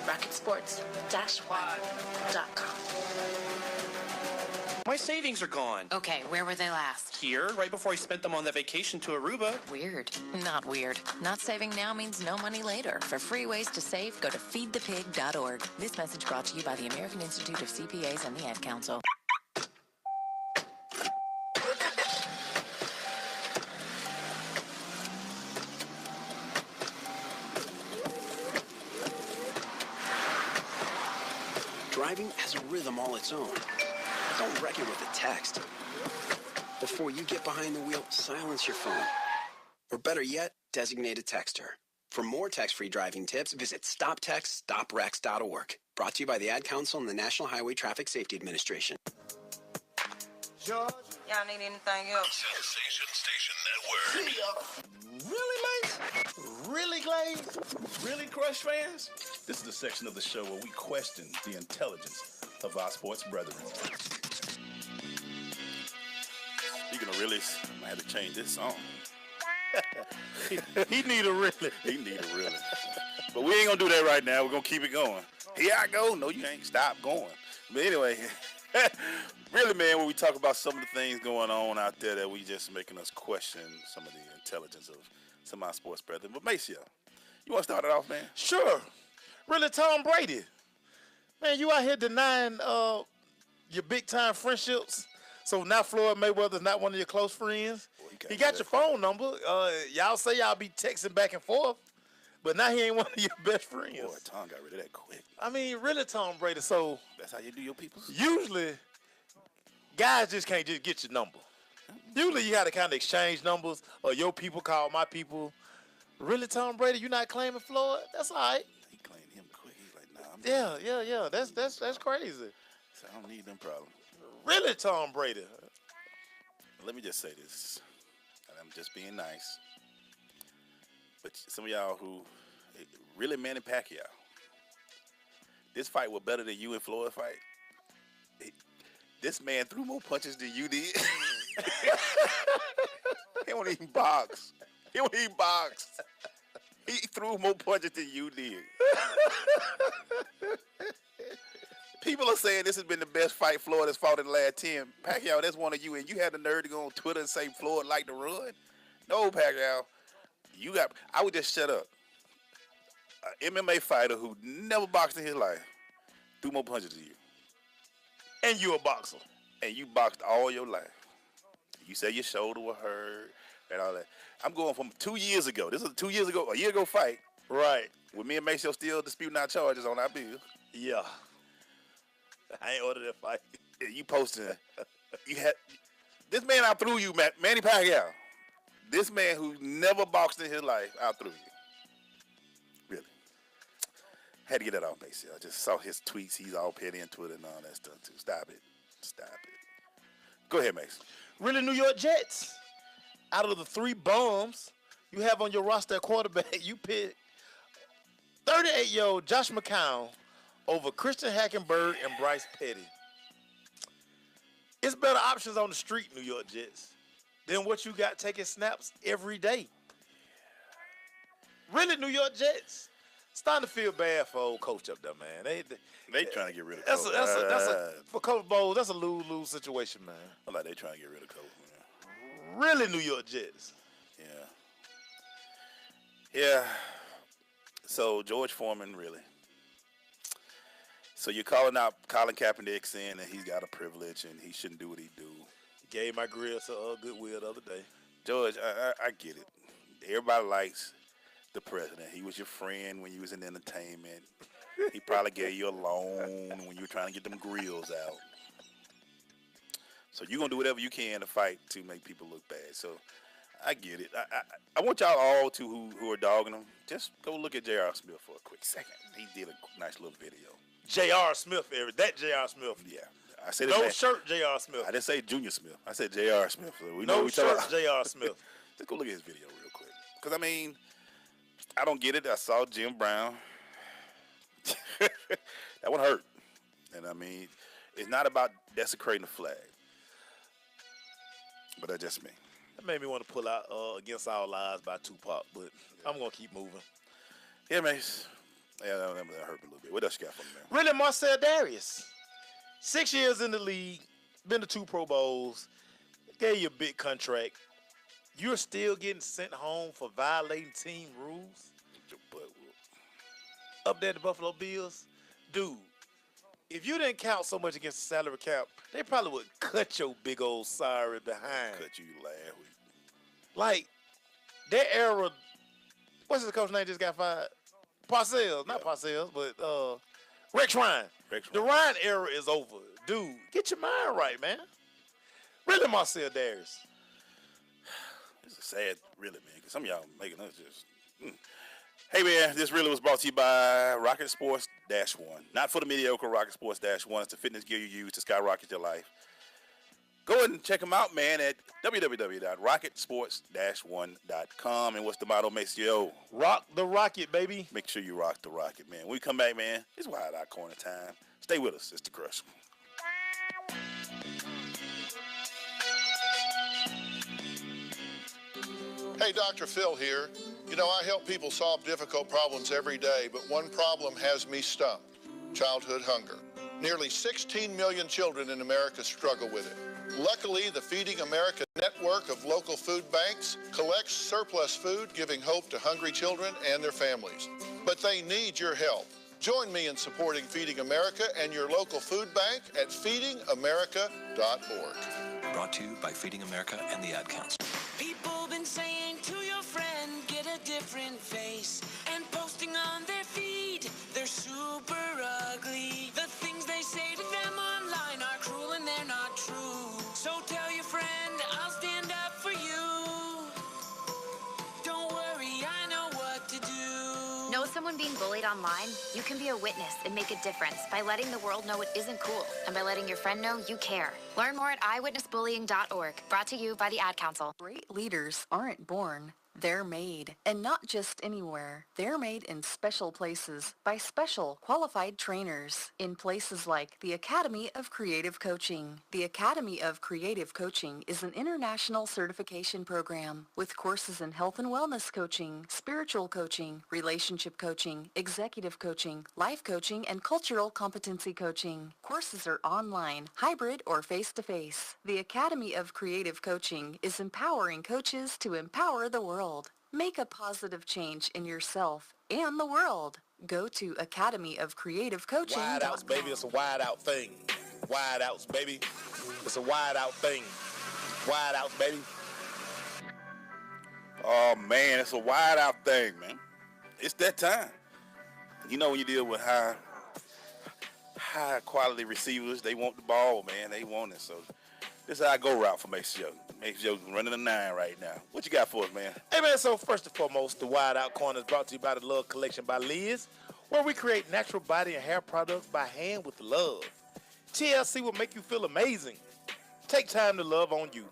RocketSports-One.com. My savings are gone. Okay, where were they last? Here, right before I spent them on that vacation to Aruba. Weird. Not weird. Not saving now means no money later. For free ways to save, go to feedthepig.org. This message brought to you by the American Institute of CPAs and the Ad Council. Driving has a rhythm all its own. Don't wreck it with a text. Before you get behind the wheel, silence your phone. Or better yet, designate a texter. For more text-free driving tips, visit stoptextstoprex.org. Brought to you by the Ad Council and the National Highway Traffic Safety Administration. Y'all need anything else? Sensation Station Network. Really, Mace? Really, Glaze? Really, Crush fans? This is the section of the show where we question the intelligence of our sports brethren. Speaking of really, I might have to change this song. He need a really. He need a really. But we ain't gonna do that right now. We're gonna keep it going. Here I go. No, you ain't. Stop going. But anyway, really, man, when we talk about some of the things going on out there that we just making us question some of the intelligence of some of our sports brethren. But Maceo, you want to start it off, man? Sure. Really, Tom Brady. Man, you out here denying your big-time friendships. So now Floyd Mayweather's not one of your close friends. Well, he got your phone number. Y'all say y'all be texting back and forth. But now he ain't one of your best friends. Boy, Tom got rid of that quick. I mean, really, Tom Brady. So that's how you do your people? Usually, guys just can't just get your number. Usually, you got to kind of exchange numbers, or your people call my people. Really, Tom Brady, you not claiming Floyd? That's all right. He claimed him quick. He's like, nah, I'm Yeah. That's crazy. So I don't need them problems. Really, Tom Brady? Let me just say this. I'm just being nice. But some of y'all who really Manny Pacquiao, this fight was better than you and Floyd fight. This man threw more punches than you did. He don't even box. He threw more punches than you did. People are saying this has been the best fight Floyd has fought in the last 10. Pacquiao, that's one of you, and you had the nerve to go on Twitter and say Floyd like to run? No, Pacquiao. I would just shut up. An MMA fighter who never boxed in his life threw more punches than you. And you a boxer. And you boxed all your life. You said your shoulder was hurt and all that. I'm going from 2 years ago. This is a year ago fight. Right. With me and Maceo still disputing our charges on our bill. Yeah. I ain't ordered that fight. Yeah, you posted this man out threw you, Manny Pacquiao. This man who never boxed in his life out threw you. Really. Had to get that off, Maceo. I just saw his tweets. He's all petty on Twitter and all that stuff too. Stop it. Go ahead, Mace. Really, New York Jets. Out of the 3 bums you have on your roster at quarterback, you pick 38-year-old Josh McCown over Christian Hackenberg and Bryce Petty. It's better options on the street, New York Jets, than what you got taking snaps every day. Really, New York Jets. It's starting to feel bad for old coach up there, man. They trying to get rid of Coach. Coach. For Coach Bowles, that's a lose-lose situation, man. I like they trying to get rid of Coach, man. Really, New York Jets. Yeah. So George Foreman, really. So you're calling out Colin Kaepernick saying that he's got a privilege and he shouldn't do what he do. Gave my grill to Goodwill the other day. George, I get it. Everybody likes the president. He was your friend when you was in entertainment. He probably gave you a loan when you were trying to get them grills out. So you're going to do whatever you can to fight to make people look bad. So I get it. I want y'all all to who are dogging him, just go look at J.R. Smith for a quick second. He did a nice little video. J.R. Smith, that J.R. Smith. Yeah. I said no shirt, J.R. Smith. I didn't say Junior Smith. I said J.R. Smith. So we know no shirt, J.R. Smith. Let's go look at his video real quick. Because, I mean, I don't get it. I saw Jim Brown. That one hurt. And, I mean, it's not about desecrating the flag. But that's just me. That made me want to pull out Against All Odds by Tupac, but I'm going to keep moving. Yeah, Mace. Yeah, that hurt me a little bit. What else you got for me, man? Really, Marcel Darius. 6 years in the league, been to 2 Pro Bowls, gave you a big contract. You're still getting sent home for violating team rules? Up there at the Buffalo Bills? Dude, if you didn't count so much against the salary cap, they probably would cut your big old salary behind. Cut you last week. Like, that era, what's the coach name just got fired? Parcells, not Parcells, but Rex Ryan. The Ryan era is over. Dude, get your mind right, man. Really, Marcel Darius. It's a sad, really, man, because some of y'all making us just... Hey, man, this really was brought to you by Rocket Sports -1. Not for the mediocre Rocket Sports -1. It's the fitness gear you use to skyrocket your life. Go ahead and check them out, man, at www.rocketsports-1.com. And what's the motto, Maceo? Rock the rocket, baby. Make sure you rock the rocket, man. When we come back, man, it's Wide Out Corner time. Stay with us. It's The Crush. Hey, Dr. Phil here. You know, I help people solve difficult problems every day, but one problem has me stumped: childhood hunger. Nearly 16 million children in America struggle with it. Luckily, the Feeding America network of local food banks collects surplus food, giving hope to hungry children and their families. But they need your help. Join me in supporting Feeding America and your local food bank at feedingamerica.org. Brought to you by Feeding America and the Ad Council. People been saying to your friend, get a different face, and posting on their feed, they're super ugly. The things they say to them online are cruel and they're not true. So tell your friend, I'll stand up for you. Don't worry, I know what to do. Know someone being bullied online? You can be a witness and make a difference by letting the world know it isn't cool and by letting your friend know you care. Learn more at eyewitnessbullying.org. Brought to you by the Ad Council. Great leaders aren't born. They're made, and not just anywhere. They're made in special places by special qualified trainers in places like the Academy of Creative Coaching. The Academy of Creative Coaching is an international certification program with courses in health and wellness coaching, spiritual coaching, relationship coaching, executive coaching, life coaching, and cultural competency coaching. Courses are online, hybrid, or face-to-face. The Academy of Creative Coaching is empowering coaches to empower the world. Make a positive change in yourself and the world. Go to Academy of Creative Coaching. Wide outs, baby. It's a wide out thing. Wide outs, baby. It's a wide out thing. Wide outs, baby. Oh, man, it's a wide out thing, man. It's that time. You know, when you deal with high quality receivers, they want the ball, man. They want it. So this is how I go route for Maceo. Maceo's running a 9 right now. What you got for us, man? Hey, man, so first and foremost, the Wide Out Corner is brought to you by the Love Collection by Liz, where we create natural body and hair products by hand with love. TLC will make you feel amazing. Take time to love on you.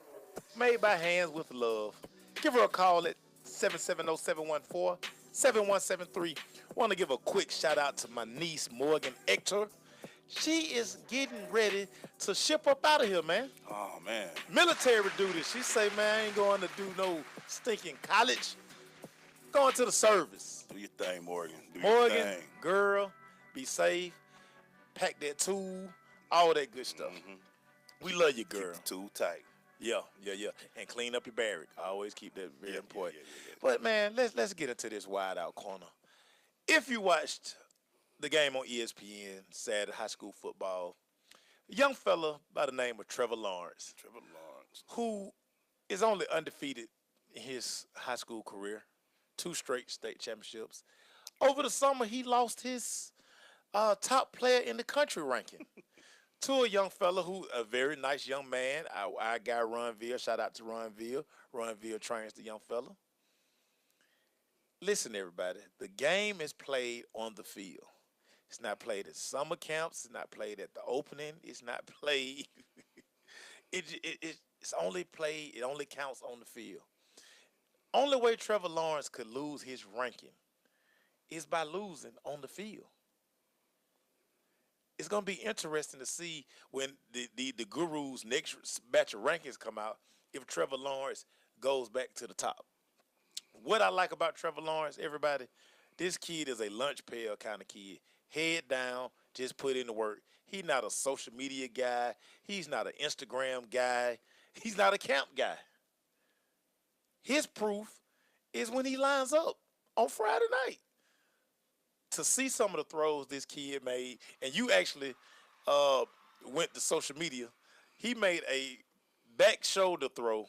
Made by hands with love. Give her a call at 770-714-7173. Want to give a quick shout out to my niece, Morgan Ector. She is getting ready to ship up out of here, man. Oh, man. Military duty. She say, man, I ain't going to do no stinking college. Going to the service. Do your thing, Morgan. Do Morgan, your thing. girl, be safe. Pack that tool. All that good stuff. Mm-hmm. We love you, girl. Keep the tool tight. Yeah. And clean up your barrack. I always keep that very important. But, man, let's get into this Wide Out Corner. If you watched the game on ESPN, Saturday high school football, a young fella by the name of Trevor Lawrence, who is only undefeated in his high school career, 2 straight state championships. Over the summer, he lost his top player in the country ranking to a young fella who, a very nice young man, our guy Ronville. Shout out to Ronville. Ronville trains the young fella. Listen, everybody, the game is played on the field. It's not played at summer camps. It's not played at the opening. It's not played. It's only played. It only counts on the field. Only way Trevor Lawrence could lose his ranking is by losing on the field. It's going to be interesting to see when the Guru's next batch of rankings come out if Trevor Lawrence goes back to the top. What I like about Trevor Lawrence, everybody, this kid is a lunch pail kind of kid. Head down, just put in the work. He's not a social media guy. He's not an Instagram guy. He's not a camp guy. His proof is when he lines up on Friday night. To see some of the throws this kid made, and you actually went to social media, he made a back shoulder throw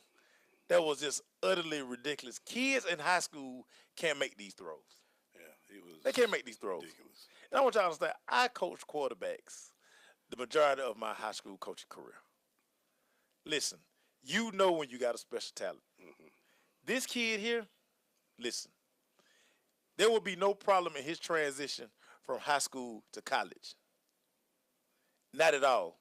that was just utterly ridiculous. Kids in high school can't make these throws. Yeah, they can't make these throws. Ridiculous. And I want y'all to understand, I coached quarterbacks the majority of my high school coaching career. Listen, you know when you got a special talent. Mm-hmm. This kid here, listen, there will be no problem in his transition from high school to college. Not at all.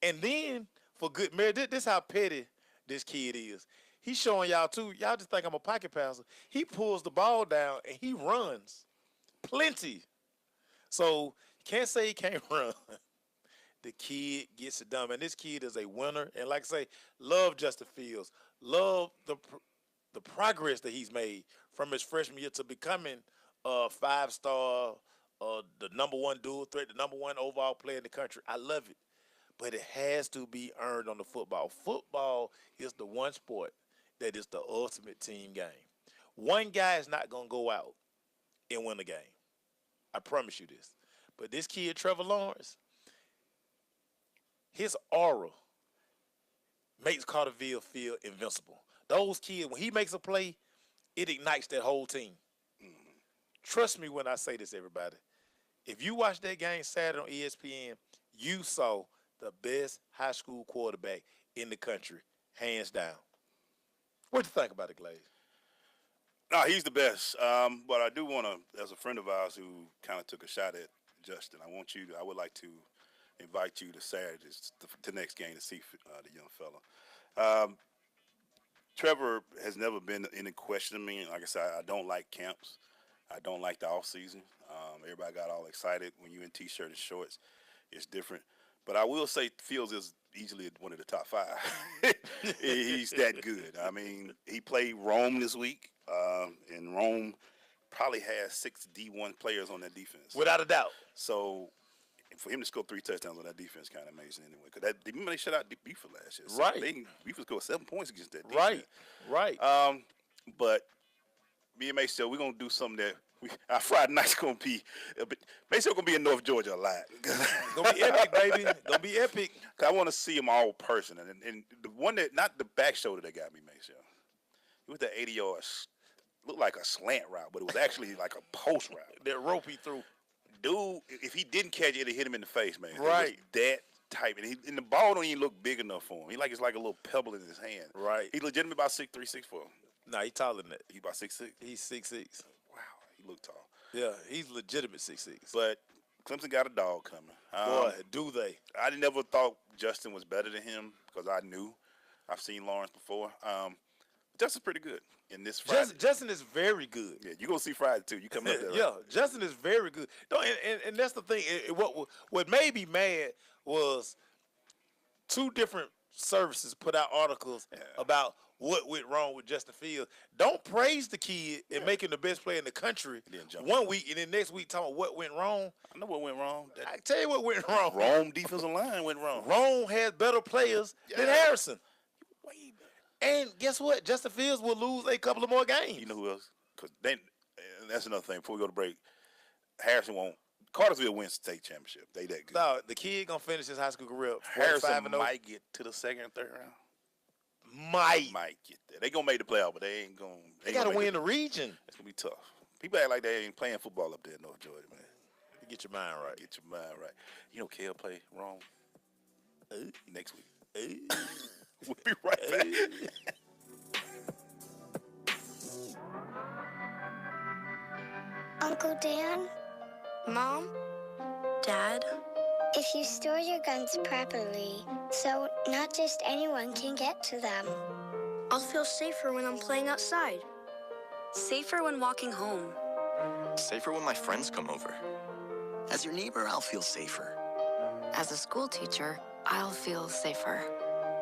And then, for good measure, this is how petty this kid is. He's showing y'all, too. Y'all just think I'm a pocket passer. He pulls the ball down, and he runs. Plenty. So, can't say he can't run. The kid gets it done. And this kid is a winner. And like I say, love Justin Fields. Love the progress that he's made from his freshman year to becoming a 5-star, the #1 dual threat, the #1 overall player in the country. I love it. But it has to be earned on the football. Football is the one sport that is the ultimate team game. One guy is not going to go out and win the game. I promise you this. But this kid, Trevor Lawrence, his aura makes Carterville feel invincible. Those kids, when he makes a play, it ignites that whole team. Mm-hmm. Trust me when I say this, everybody. If you watch that game Saturday on ESPN, you saw the best high school quarterback in the country, hands down. What do you think about it, Glaze? No, he's the best. But I do want to, as a friend of ours who kind of took a shot at Justin, I would like to invite you to Saturday's, the next game to see the young fella. Trevor has never been any question to me. Like I said, I don't like camps. I don't like the off season. Everybody got all excited when you're in t-shirt and shorts. It's different. But I will say Fields is easily one of the top 5. He's that good. I mean, he played Rome this week, and Rome probably has 6 D1 players on that defense. Without a doubt. So for him to score 3 touchdowns on that defense, kind of amazing anyway. Because they shut out Buford last year. So right. Buford scored 7 points against that defense. Right. But me and Mace, we're gonna do something that our Friday night's gonna be. Mace gonna be in North Georgia a lot. Gonna be epic, baby. Gonna be epic. Cause I want to see him all person, and the one that not the back shoulder that got me, Mace. It was the 80 yards. Looked like a slant route, but it was actually like a post route. That rope he threw. Dude, if he didn't catch it, it'd hit him in the face, man. Right. It was that type. And the ball don't even look big enough for him. It's like a little pebble in his hand. Right. He legitimately about 6'3", 6'4". Nah, he taller than that. He about 6'6"? He's 6'6". Wow, he looked tall. Yeah, he's legitimate 6'6". But Clemson got a dog coming. Boy, do they. I never thought Justin was better than him because I knew. I've seen Lawrence before. Justin's pretty good in this Friday. Justin is very good. Yeah, you're going to see Friday, too. You coming up there, right? Yeah, Justin is very good. And that's the thing. What made me mad was 2 different services put out articles about what went wrong with Justin Fields. Don't praise the kid and make him the best player in the country one week, and then next week talking about what went wrong. I know what went wrong. I tell you what went wrong. Rome defensive line went wrong. Rome had better players than Harrison. And guess what? Justin Fields will lose a couple of more games. You know who else? Because that's another thing. Before we go to break, Harrison won't. Cartersville wins the state championship. They that good. No, the kid gonna finish his high school career. Harrison 45-0. might get to the second and third round. Might get there. They gonna make the playoff, but they ain't gonna. They gotta win the region. It's gonna be tough. People act like they ain't playing football up there in North Georgia, man. Get your mind right. Get your mind right. You know, Kale play wrong next week. We'll be right back. Uncle Dan? Mom? Dad? If you store your guns properly, so not just anyone can get to them. I'll feel safer when I'm playing outside. Safer when walking home. Safer when my friends come over. As your neighbor, I'll feel safer. As a school teacher, I'll feel safer.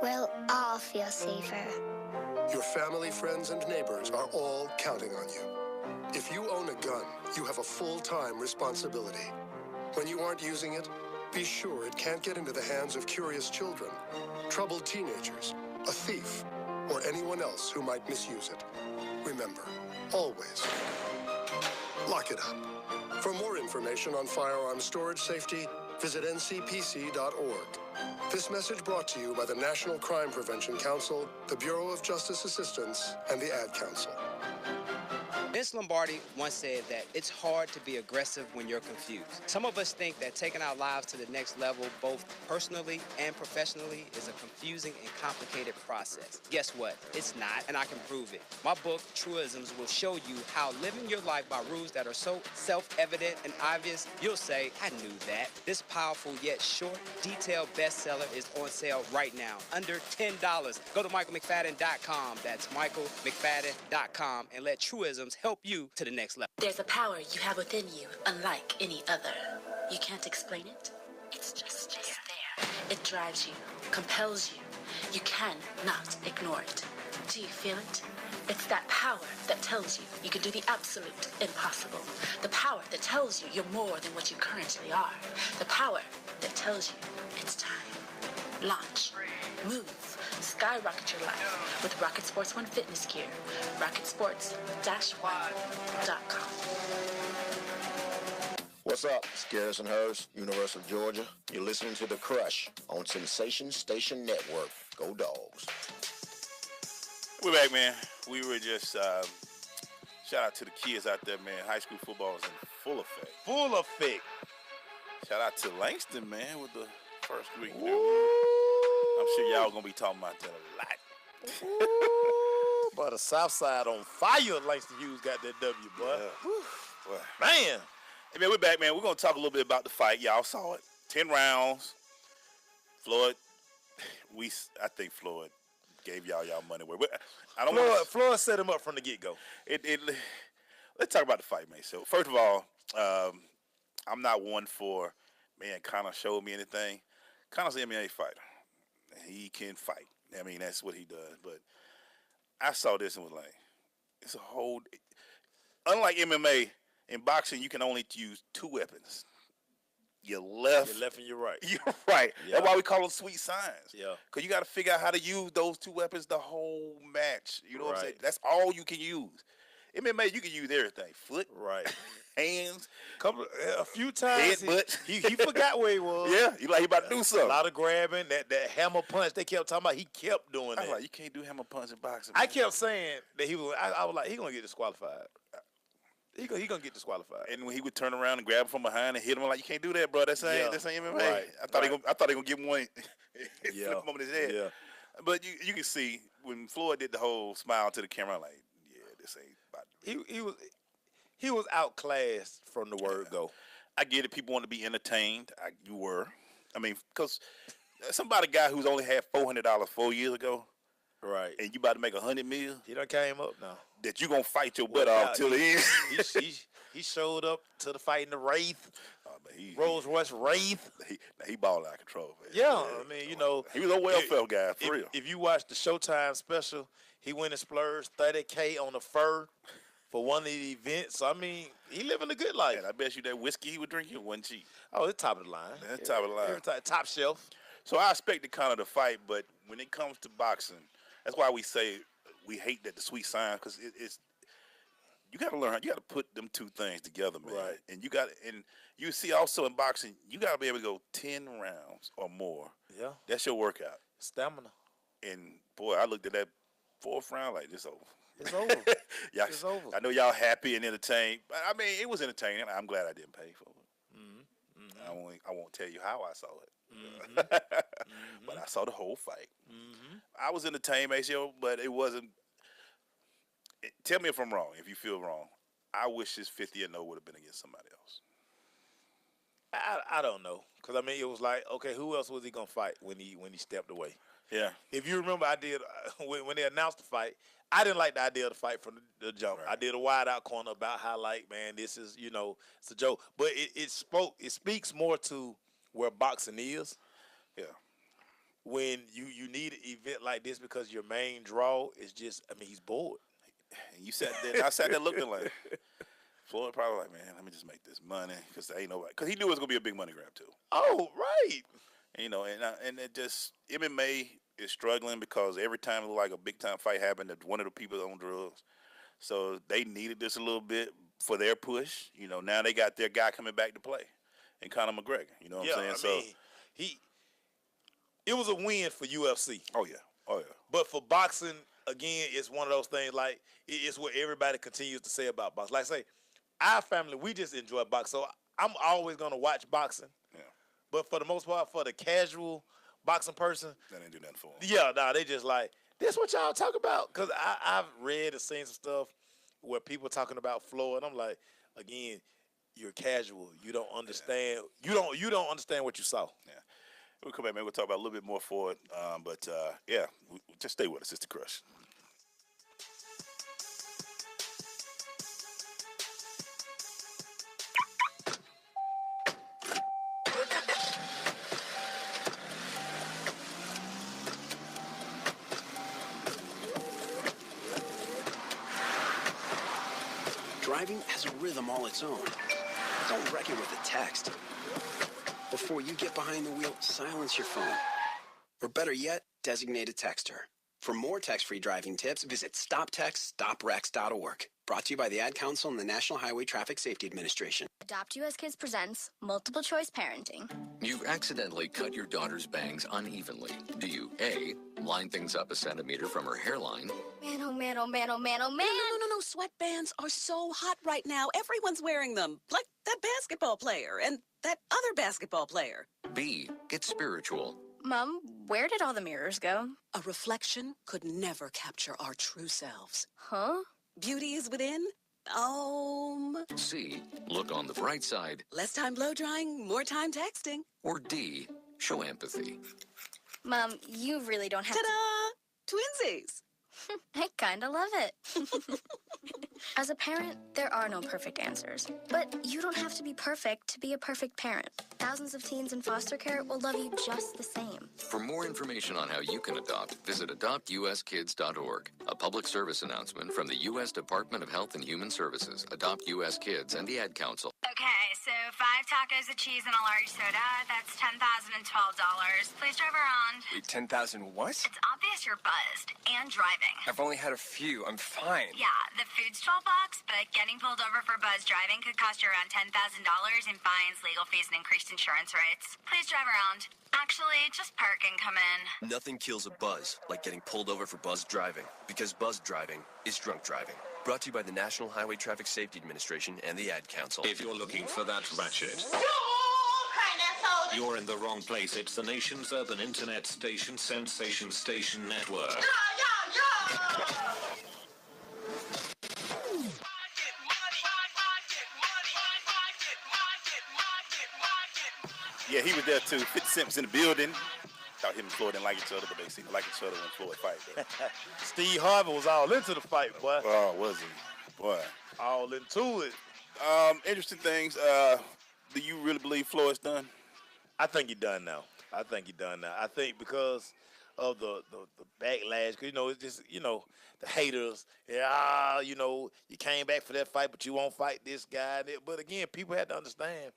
We'll all feel safer. Your family, friends, and neighbors are all counting on you. If you own a gun, you have a full-time responsibility. When you aren't using it, be sure it can't get into the hands of curious children, troubled teenagers, a thief, or anyone else who might misuse it. Remember, always, lock it up. For more information on firearm storage safety, visit ncpc.org. This message brought to you by the National Crime Prevention Council, the Bureau of Justice Assistance, and the Ad Council. Vince Lombardi once said that it's hard to be aggressive when you're confused. Some of us think that taking our lives to the next level, both personally and professionally, is a confusing and complicated process. Guess what? It's not, and I can prove it. My book, Truisms, will show you how living your life by rules that are so self-evident and obvious, you'll say, I knew that. This powerful yet short, detailed bestseller is on sale right now, under $10. Go to michaelmcfadden.com. That's michaelmcfadden.com, and let Truisms help you to the next level. There's a power you have within you, unlike any other. You can't explain it. It's just there. It drives you, compels you. You cannot ignore it. Do you feel it? It's that power that tells you you can do the absolute impossible. The power that tells you you're more than what you currently are. The power that tells you it's time. Launch. Move. Skyrocket your life with Rocket Sports One fitness gear. RocketSports-One.com. What's up? It's Garrison Hurst, University of Georgia. You're listening to The Crush on Sensation Station Network. Go Dogs. We're back, man. We were just shout out to the kids out there, man. High school football is in full effect. Full effect. Shout out to Langston, man, with the first week. I'm sure y'all gonna be talking about that a lot. But the South Side on fire. Langston Hughes got that W, boy. Yeah. Man. Hey, man, we're back, man. We're gonna talk a little bit about the fight. Y'all saw it. 10 rounds. Floyd. I think Floyd gave y'all money. Floyd set him up from the get-go. Let's talk about the fight, man. So first of all, I'm not one for, man, Conor showed me anything. Conor's an MMA fighter. He can fight. I mean, that's what he does. But I saw this and was like, it's a whole. Unlike MMA, in boxing, you can only use two weapons. Your left and your right. You're right. Yeah. That's why we call them sweet signs. Yeah. Because you got to figure out how to use those two weapons the whole match. You know what I'm saying? Right. That's all you can use. MMA, you can use everything. Foot, right, hands, a few times headbutt. He forgot where he was. Yeah, he about to do something. A lot of grabbing, that hammer punch they kept talking about. He kept doing that. I was like, you can't do hammer punch in boxing. I kept saying that he was. I was like, he gonna get disqualified. He gonna get disqualified. And when he would turn around and grab him from behind and hit him, I'm like, you can't do that, bro. This ain't MMA. Right. I thought he gonna give him one, flip him on his head. Yeah. But you can see when Floyd did the whole smile to the camera, I'm like, yeah, this ain't about to be. He was outclassed from the word go. I get it. People want to be entertained. You were. I mean, because somebody guy who's only had $400 4 years ago, right? And you about to make $100 million. He done came up now. That you gonna fight your butt off till the end. He showed up to the fight in the Wraith. Rolls Royce Wraith. He balled out of control, man. Yeah, I mean, you know, he was a well-felt guy for real. If you watch the Showtime special, he went and splurged $30K on a fur for one of the events. So, I mean, he living a good life. And I bet you that whiskey he was drinking wasn't cheap. Oh, it's top of the line. That's top of the line. Top shelf. So I expected Conor to fight, but when it comes to boxing, that's why we say we hate that the sweet sign, because it's you got to learn. You got to put them two things together, man. Right. And you see also in boxing, you got to be able to go 10 rounds or more. Yeah. That's your workout. Stamina. And boy, I looked at that fourth round like this over. It's over. Y'all, It's over. I know y'all happy and entertained. But I mean, it was entertaining. I'm glad I didn't pay for it. I won't tell you how I saw it. But I saw the whole fight. I was entertained, Maceo, but it wasn't. Tell me if I'm wrong. If you feel wrong, I wish his 50-0 would have been against somebody else. I don't know, because I mean it was like, okay, who else was he gonna fight when he stepped away? Yeah. If you remember, I did when they announced the fight. I didn't like the idea of the fight from the jump. Right. I did a wide out corner about how, like, man, this is, it's a joke. But it speaks more to where boxing is. Yeah. When you need an event like this because your main draw is just, I mean, he's bored. And you sat there. I sat there looking like Floyd probably like, man, let me just make this money because there ain't nobody. Because he knew it was gonna be a big money grab too. Oh, right. And, and it just MMA is struggling because every time it looked like a big time fight happened, that one of the people on drugs. So they needed this a little bit for their push. Now they got their guy coming back to play, and Conor McGregor. You know what I'm saying? I mean, it was a win for UFC. Oh yeah. But for boxing, again, it's one of those things like it's what everybody continues to say about boxing. Like I say, our family, we just enjoy boxing. So I'm always gonna watch boxing. Yeah. But for the most part, for the casual boxing person, that ain't do nothing for them. Yeah, nah, they just like, this what y'all talk about? Because I've read and seen some stuff where people talking about Floyd, and I'm like, again, you're casual. You don't understand. Yeah. You don't understand what you saw. Yeah. We'll come back, man. We'll talk about a little bit more for it. But yeah, just stay with us. It's the Crush. Driving has a rhythm all its own. Don't wreck it with a text. Before you get behind the wheel, silence your phone. Or better yet, designate a texter. For more text-free driving tips, visit stoptextstoprex.org. Brought to you by the Ad Council and the National Highway Traffic Safety Administration. Adopt US Kids presents Multiple Choice Parenting. You've accidentally cut your daughter's bangs unevenly. Do you A, line things up a centimeter from her hairline? Man, oh man, oh man, oh man, oh man. No. Sweatbands are so hot right now. Everyone's wearing them. Like that basketball player and that other basketball player. B, get spiritual. Mom, where did all the mirrors go? A reflection could never capture our true selves. Huh? Beauty is within. C, look on the bright side. Less time blow drying, more time texting. Or D, show empathy. Mom, you really don't have Ta-da! Twinsies! I kinda love it. As a parent, there are no perfect answers. But you don't have to be perfect to be a perfect parent. Thousands of teens in foster care will love you just the same. For more information on how you can adopt, visit adoptuskids.org. A public service announcement from the U.S. Department of Health and Human Services, Adopt U.S. Kids, and the Ad Council. Okay, so 5 tacos of cheese and a large soda. That's $10,012. Please drive around. Wait, 10,000 what? It's obvious you're buzzed and driving. I've only had a few. I'm fine. Yeah, the food's $12, but getting pulled over for buzz driving could cost you around $10,000 in fines, legal fees, and increased insurance rates. Please drive around. Actually, just park and come in. Nothing kills a buzz like getting pulled over for buzz driving, because buzz driving is drunk driving. Brought to you by the National Highway Traffic Safety Administration and the Ad Council. If you're looking for that ratchet, you're in the wrong place. It's the nation's urban internet station, Sensation Station Network. Yeah, he was there too. 50 Cent was in the building. Thought him and Floyd didn't like each other, but they seemed to like each other when Floyd fight. Steve Harvey was all into the fight, boy. Oh, was he? Boy. All into it. Interesting things. Do you really believe Floyd's done? I think he's done now. I think because of the backlash, because, it's just, the haters. Yeah, you came back for that fight, but you won't fight this guy. But again, people had to understand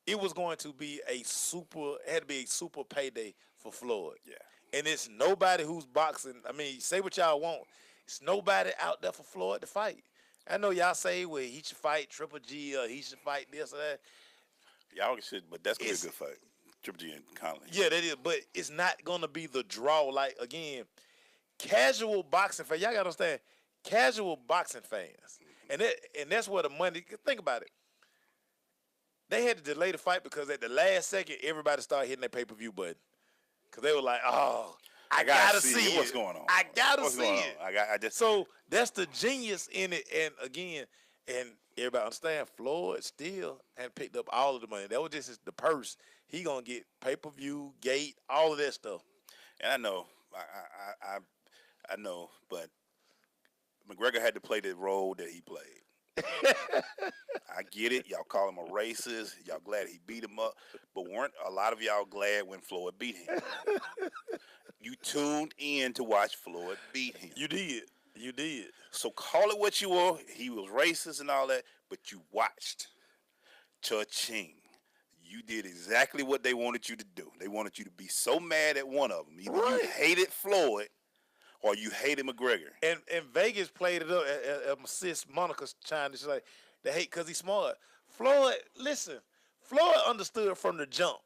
it was going to be a super payday for Floyd. Yeah. And it's nobody who's boxing. I mean, say what y'all want. It's nobody out there for Floyd to fight. I know y'all say, well, he should fight Triple G or he should fight this or that. Y'all should, but that's going to be a good fight. Triple G and Conley. Yeah, that is, but it's not going to be the draw. Like, again, casual boxing fans, y'all got to understand, casual boxing fans, and that's where the money, think about it. They had to delay the fight because at the last second, everybody started hitting their pay-per-view button. Because they were like, oh, I gotta see what's going on. I gotta see it. I just So that's the genius in it. And again, and everybody understand, Floyd still hadn't picked up all of the money. That was just the purse. He gonna get pay-per-view, gate, all of that stuff. And I know, I know, but McGregor had to play the role that he played. I get it. Y'all call him a racist. Y'all glad he beat him up. But weren't a lot of y'all glad when Floyd beat him? You tuned in to watch Floyd beat him. You did. You did. So call it what you will. He was racist and all that, but you watched. Cha-ching. You did exactly what they wanted you to do. They wanted you to be so mad at one of them. Either you hated Floyd or you hated McGregor. And Vegas played it up. My sis Monica's trying to say they hate because he's smart. Floyd, listen, Floyd understood from the jump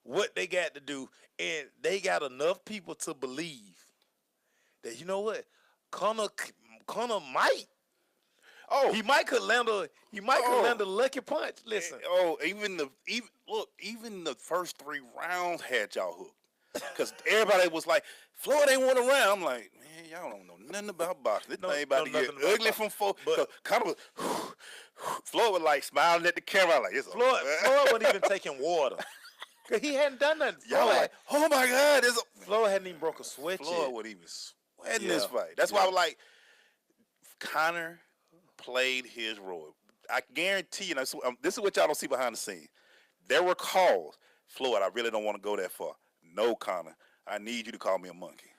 what they got to do, and they got enough people to believe that, you know what, Conor might. Oh, he might could land a lucky punch. Listen. Even the first 3 rounds had y'all hooked. Because everybody was like, Floyd ain't won a round. I'm like, man, y'all don't know nothing about boxing. This thing about to get ugly from four. Conor was, Floyd was like smiling at the camera like, it's Floyd wasn't even taking water. Cause he hadn't done nothing. Y'all like, oh my God, Floyd hadn't even broke a sweat yet. Floyd wasn't even sweating this fight. That's why I was like, Conor played his role. I guarantee you, this is what y'all don't see behind the scenes. There were calls, Floyd, I really don't want to go that far. No, Conor, I need you to call me a monkey.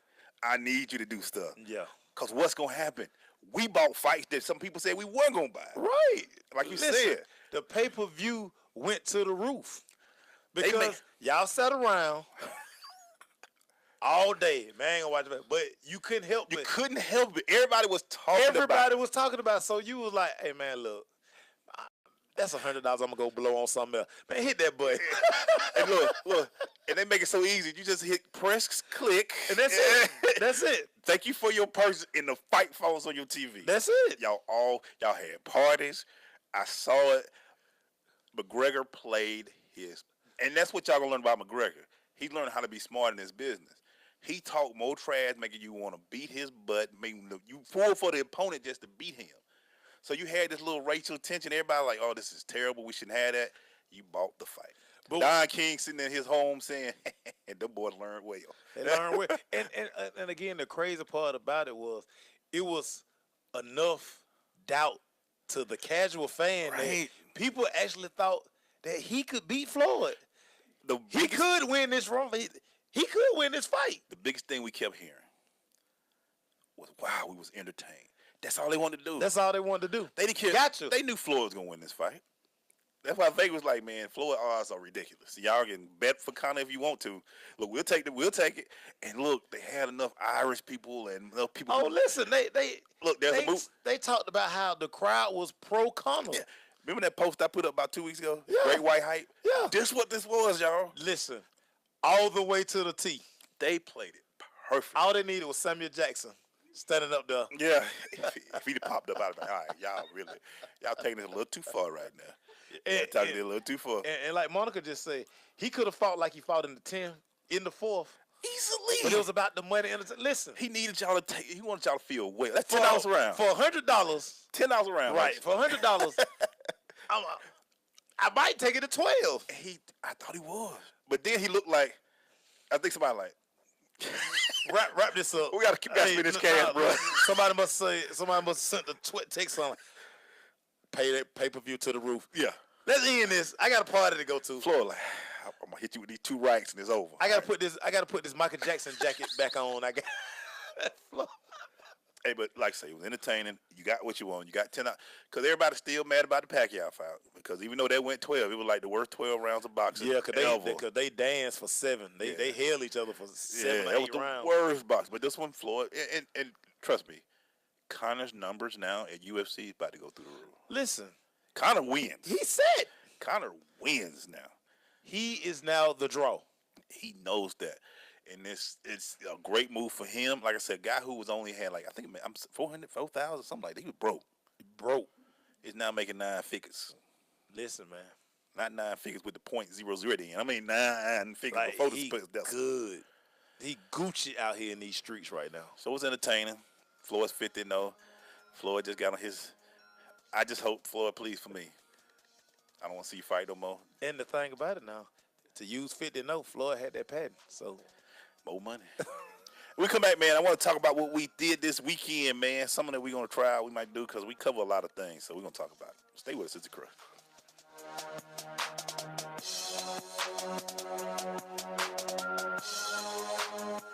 I need you to do stuff. Yeah. Because what's going to happen? We bought fights that some people said we weren't going to buy. Right. Like you said. The pay-per-view went to the roof. Because y'all sat around all day. Man, I ain't gonna watch it. But you couldn't help it. You couldn't help it. Everybody was talking about it. Everybody was talking about it. So you was like, hey, man, look. That's $100 I'm going to go blow on something else. Man, hit that button. And look. And they make it so easy. You just hit press, click. And that's it. That's it. Thank you for your purse and the fight falls on your TV. That's it. Y'all had parties. I saw it. McGregor played his. And that's what y'all going to learn about McGregor. He learned how to be smart in his business. He talked more trash, making you want to beat his butt, making you pull for the opponent just to beat him. So you had this little racial tension. Everybody like, oh, this is terrible. We shouldn't have that. You bought the fight. But Don King sitting in his home saying, and them boys learned well. They learned well. And again, the crazy part about it was enough doubt to the casual fan that people actually thought that he could beat Floyd. He could win this run. He could win this fight. The biggest thing we kept hearing was, wow, we was entertained. That's all they wanted to do. That's all they wanted to do. They didn't care. Gotcha. They knew Floyd was gonna win this fight. That's why Vegas was like, man, Floyd odds are ridiculous. Y'all can bet for Conor if you want to. Look, we'll take it. And look, they had enough Irish people and enough people. Oh, listen, they talked about how the crowd was pro Conor. Yeah. Remember that post I put up about 2 weeks ago? Yeah. Great White Hype? Yeah. This what this was, y'all. Listen, all the way to the T. They played it perfect. All they needed was Samuel Jackson standing up there. Yeah. If he'd popped up, I'd be like, all right, y'all taking it a little too far right now. Taking it a little too far. And like Monica just said, he could have fought like he fought in the 10th, in the 4th. Easily. But it was about the money. Listen. He needed y'all to he wanted y'all to feel well. That's $10 a round. For $100. $10 a round. Right. For $100. I might take it to 12. I thought he was. But then he looked like, I think somebody like, wrap this up. We got to spend this cash, bro. Somebody must have sent the text on, pay that pay-per-view to the roof. Yeah. Let's end this. I got a party to go to. Floyd like, I'm gonna hit you with these 2 rights and it's over. I gotta put this Michael Jackson jacket back on. I got Hey, but like I say, it was entertaining. You got what you want. You got 10 out. Because everybody's still mad about the Pacquiao fight. Because even though they went 12, it was like the worst 12 rounds of boxing Yeah, ever. because they danced for 7. They held each other for 7 or 8 that was the rounds. worst boxing. But this one, Floyd, and trust me, Connor's numbers now at UFC is about to go through the roof. Listen. Connor wins. He's set. Connor wins now. He is now the draw. He knows that. And it's a great move for him. Like I said, a guy who was only had, like, I think I'm 4,000, something like that. He was broke. Broke. He's now making 9 figures. Listen, man. Not 9 figures with the .00 at the end. I mean 9 figures Like, before the he split. That's good. He Gucci out here in these streets right now. So it's entertaining. Floyd's 50-0. Floyd just got on his. I just hope Floyd please for me. I don't want to see you fight no more. And the thing about it now, to use 50-0, Floyd had that patent. So more money. We come back, man. I want to talk about what we did this weekend, man. Something that we're going to try out, we might do, because we cover a lot of things. So we're going to talk about it. Stay with us. It's the Crush.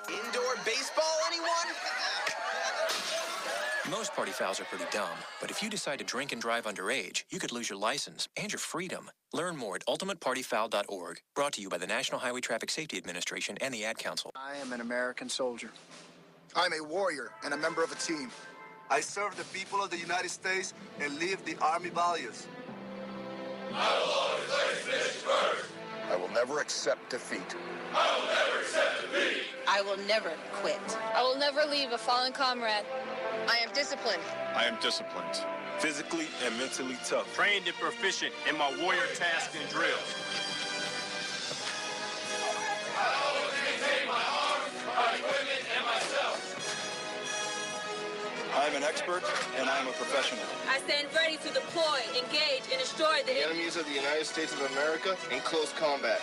Indoor baseball, anyone? Most party fouls are pretty dumb, but if you decide to drink and drive underage, you could lose your license and your freedom. Learn more at ultimatepartyfoul.org. Brought to you by the National Highway Traffic Safety Administration and the Ad Council. I am an American soldier. I'm a warrior and a member of a team. I serve the people of the United States and live the Army values. I will always place finish first. I will never accept defeat. I will never accept defeat. I will never quit. I will never leave a fallen comrade. I am disciplined. I am disciplined. Physically and mentally tough. Trained and proficient in my warrior tasks and drills. I always maintain my arms, my equipment, and myself. I am an expert and I am a professional. I stand ready to deploy, engage, and destroy the enemies of the United States of America in close combat.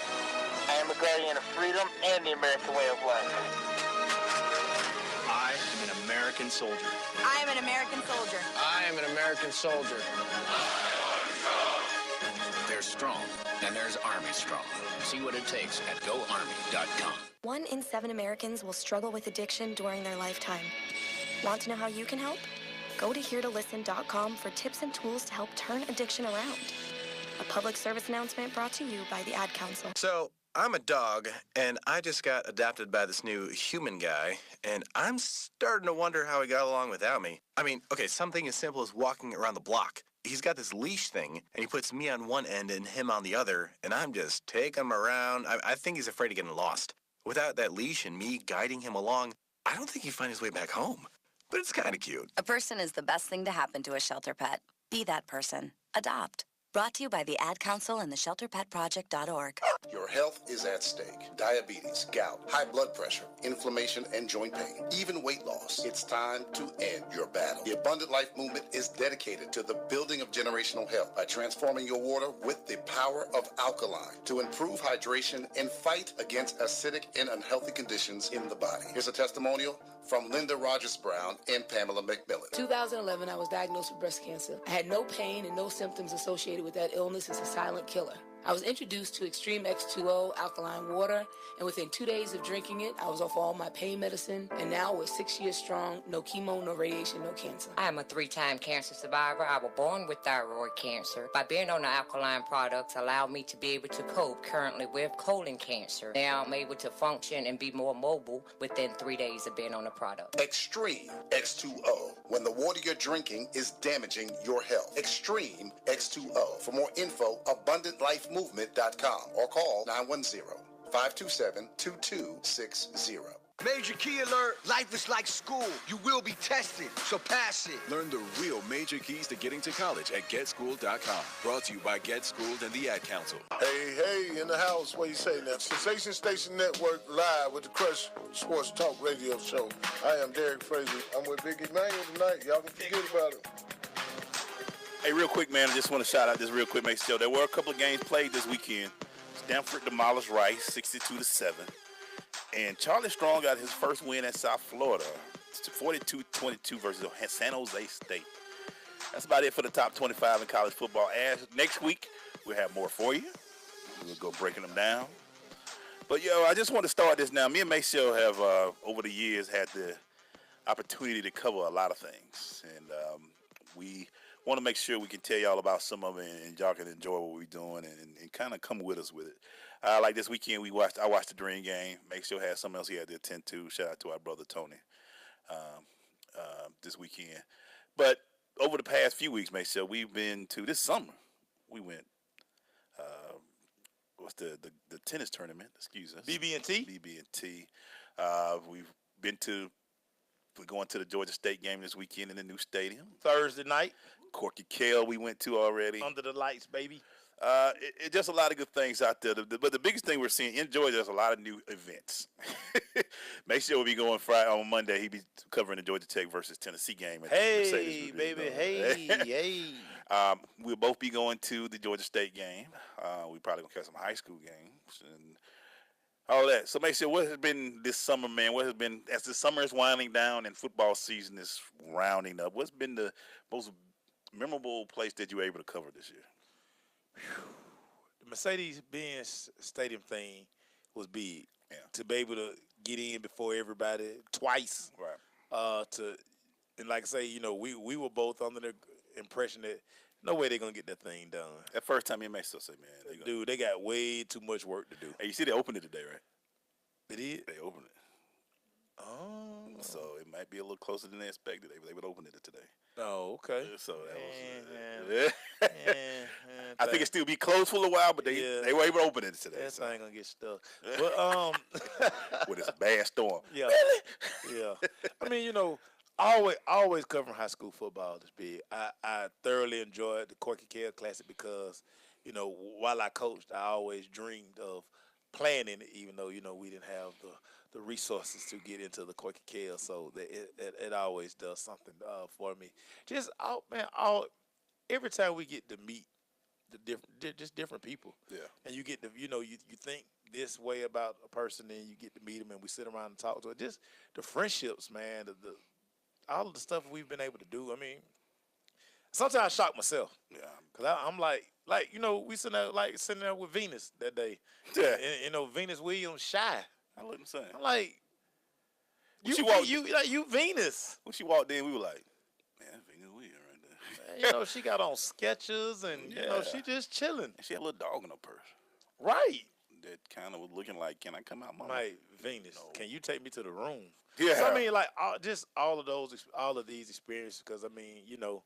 I am a guardian of freedom and the American way of life. I am an American soldier. I am an American soldier. I am an American soldier. There's strong, and there's Army strong. See what it takes at GoArmy.com. 1 in 7 Americans will struggle with addiction during their lifetime. Want to know how you can help? Go to heretolisten.com for tips and tools to help turn addiction around. A public service announcement brought to you by the Ad Council. So, I'm a dog, and I just got adopted by this new human guy, and I'm starting to wonder how he got along without me. I mean, okay, something as simple as walking around the block. He's got this leash thing, and he puts me on one end and him on the other, and I'm just taking him around. I think he's afraid of getting lost. Without that leash and me guiding him along, I don't think he'd find his way back home. But it's kind of cute. A person is the best thing to happen to a shelter pet. Be that person. Adopt. Brought to you by the Ad Council and the ShelterPetProject.org. Your health is at stake. Diabetes, gout, high blood pressure, inflammation, and joint pain, even weight loss. It's time to end your battle. The Abundant Life Movement is dedicated to the building of generational health by transforming your water with the power of alkaline to improve hydration and fight against acidic and unhealthy conditions in the body. Here's a testimonial from Linda Rogers Brown and Pamela McMillan. 2011, I was diagnosed with breast cancer. I had no pain and no symptoms associated with that illness. It's a silent killer. I was introduced to Extreme X2O alkaline water, and within 2 days of drinking it, I was off all my pain medicine, and now we're 6 years strong, no chemo, no radiation, no cancer. I am a 3-time cancer survivor. I was born with thyroid cancer. By being on the alkaline products allowed me to be able to cope currently with colon cancer. Now I'm able to function and be more mobile within 3 days of being on the product. Extreme X2O, when the water you're drinking is damaging your health. Extreme X2O. For more info, AbundantLifeMovement.com or call 910-527-2260. Major key alert. Life is like school. You will be tested, so pass it. Learn the real major keys to getting to college at GetSchooled.com. Brought to you by GetSchooled and the Ad Council. Hey, in the house, what you say now? Sensation Station Network live with the Crush Sports Talk Radio Show. I am Derek Fraser. I'm with Big Emmanuel tonight. Y'all can forget about it. Hey, real quick, man, I just want to shout out this real quick, make sure there were a couple of games played this weekend. Stanford demolished Rice 62-7. And Charlie Strong got his first win at South Florida, 42-22 versus San Jose State. That's about it for the top 25 in college football. As next week, we'll have more for you. We'll go breaking them down. But, I just want to start this now. Me and Maceo have, over the years, had the opportunity to cover a lot of things, and we want to make sure we can tell y'all about some of it, and y'all can enjoy what we're doing, and kind of come with us with it. Like this weekend, I watched the Dream game. Make sure had something else he had to attend to. Shout out to our brother Tony this weekend. But over the past few weeks, make sure we've been to this summer. We went. What's the tennis tournament? Excuse us. BB&T. BB&T. We've been to. We're going to the Georgia State game this weekend in the new stadium. Thursday night. Corky Kell we went to already. Under the lights, baby. It just a lot of good things out there. But the biggest thing we're seeing in Georgia, there's a lot of new events. Make sure we'll be going Friday on Monday. He'll be covering the Georgia Tech versus Tennessee game. Hey, baby. Hey. We'll both be going to the Georgia State game. We probably going to catch some high school games and all that. So make sure what has been this summer, man, what has been, as the summer is winding down and football season is rounding up, what's been the most memorable place that you were able to cover this year? The Mercedes-Benz Stadium thing was big. Yeah. To be able to get in before everybody twice. Right. And like I say, you know, we were both under the impression that no way they're going to get that thing done. That first time it makes us say, man. Dude, they got way too much work to do. Hey, you see they opened it today, right? They did? They opened it. Oh. So it might be a little closer than they expected. They would open it today. Oh, okay. So that was. I think it still be closed for a while, but they were able to open it today. That thing gonna get stuck. But with this bad storm. Yeah. Really? Yeah. I mean, you know, always covering high school football is big. I thoroughly enjoyed the Corky Kell Classic because, you know, while I coached, I always dreamed of playing in it, even though, you know, we didn't have the resources to get into the Corky Kell, so it always does something for me. Just every time we get to meet different people, yeah, and you get to, you know, you think this way about a person, and you get to meet them, and we sit around and talk to it. Just the friendships, man, all of the stuff we've been able to do. I mean, sometimes I shock myself, because I'm like, you know, we sitting there with Venus that day, yeah, and, you know, Venus Williams shy. I wasn't saying. I'm like, you Venus. When she walked in, we were like, man, Venus Williams right there. You know, she got on Skechers, and you know, she just chilling. And she had a little dog in her purse. Right. That kind of was looking like, can I come out, mama? Like, Venus, can you take me to the room? Yeah. So, I mean, like, all of these experiences, because I mean, you know,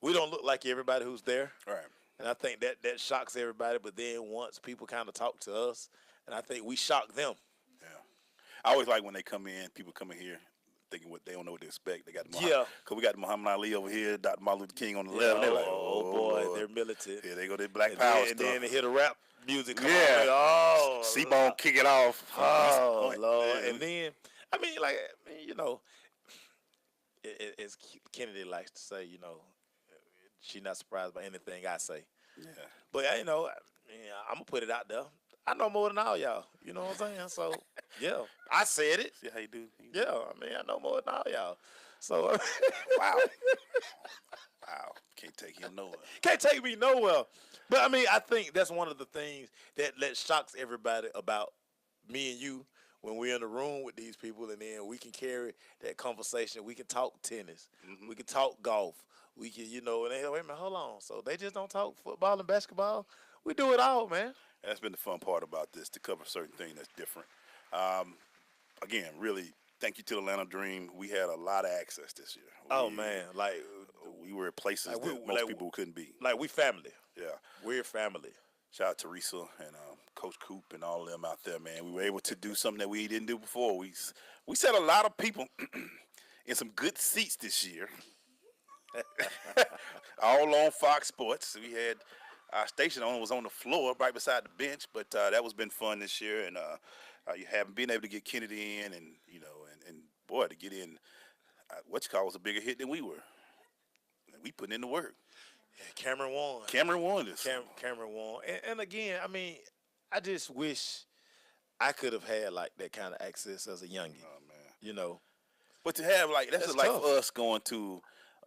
we don't look like everybody who's there. Right. And I think that shocks everybody. But then once people kind of talk to us, and I think we shock them. Yeah. I always like when they come in, people come in here thinking what they don't know what to expect. They got because we got Muhammad Ali over here, Dr. Martin Luther King on the left. And they're like, oh boy, they're militant. Yeah, they go to Black Power stuff. And then they hear the rap music. Come on. C-Bone kick it off. Oh Lord. And then I mean, you know, as Kennedy likes to say, you know, she's not surprised by anything I say. Yeah. But, you know, I'm going to put it out there. I know more than all y'all. You know what I'm saying? So, yeah. I said it. See how you do? Yeah. I mean, I know more than all y'all. So, wow. Wow. Can't take him nowhere. Can't take me nowhere. But, I mean, I think that's one of the things that shocks everybody about me and you when we're in the room with these people, and then we can carry that conversation. We can talk tennis. Mm-hmm. We can talk golf. We can, you know, and they wait a minute, hold on. So they just don't talk football and basketball? We do it all, man. That's been the fun part about this, to cover certain things that's different. Again, really, thank you to the Atlanta Dream. We had a lot of access this year. Man, like we were at places that most people couldn't be. Like we family. Yeah. We're family. Shout out to Teresa and Coach Coop and all of them out there, man. We were able to do something that we didn't do before. We set a lot of people in some good seats this year. All on Fox Sports. We had our station owner was on the floor right beside the bench, but that was been fun this year, and you haven't been able to get Kennedy in, and you know, and boy, to get in, what you call was a bigger hit than we were. We put in the work. Yeah, Cameron won. Cameron won, and again, I mean, I just wish I could have had like that kind of access as a youngin. Oh man, you know. But to have like that's just like for us going to,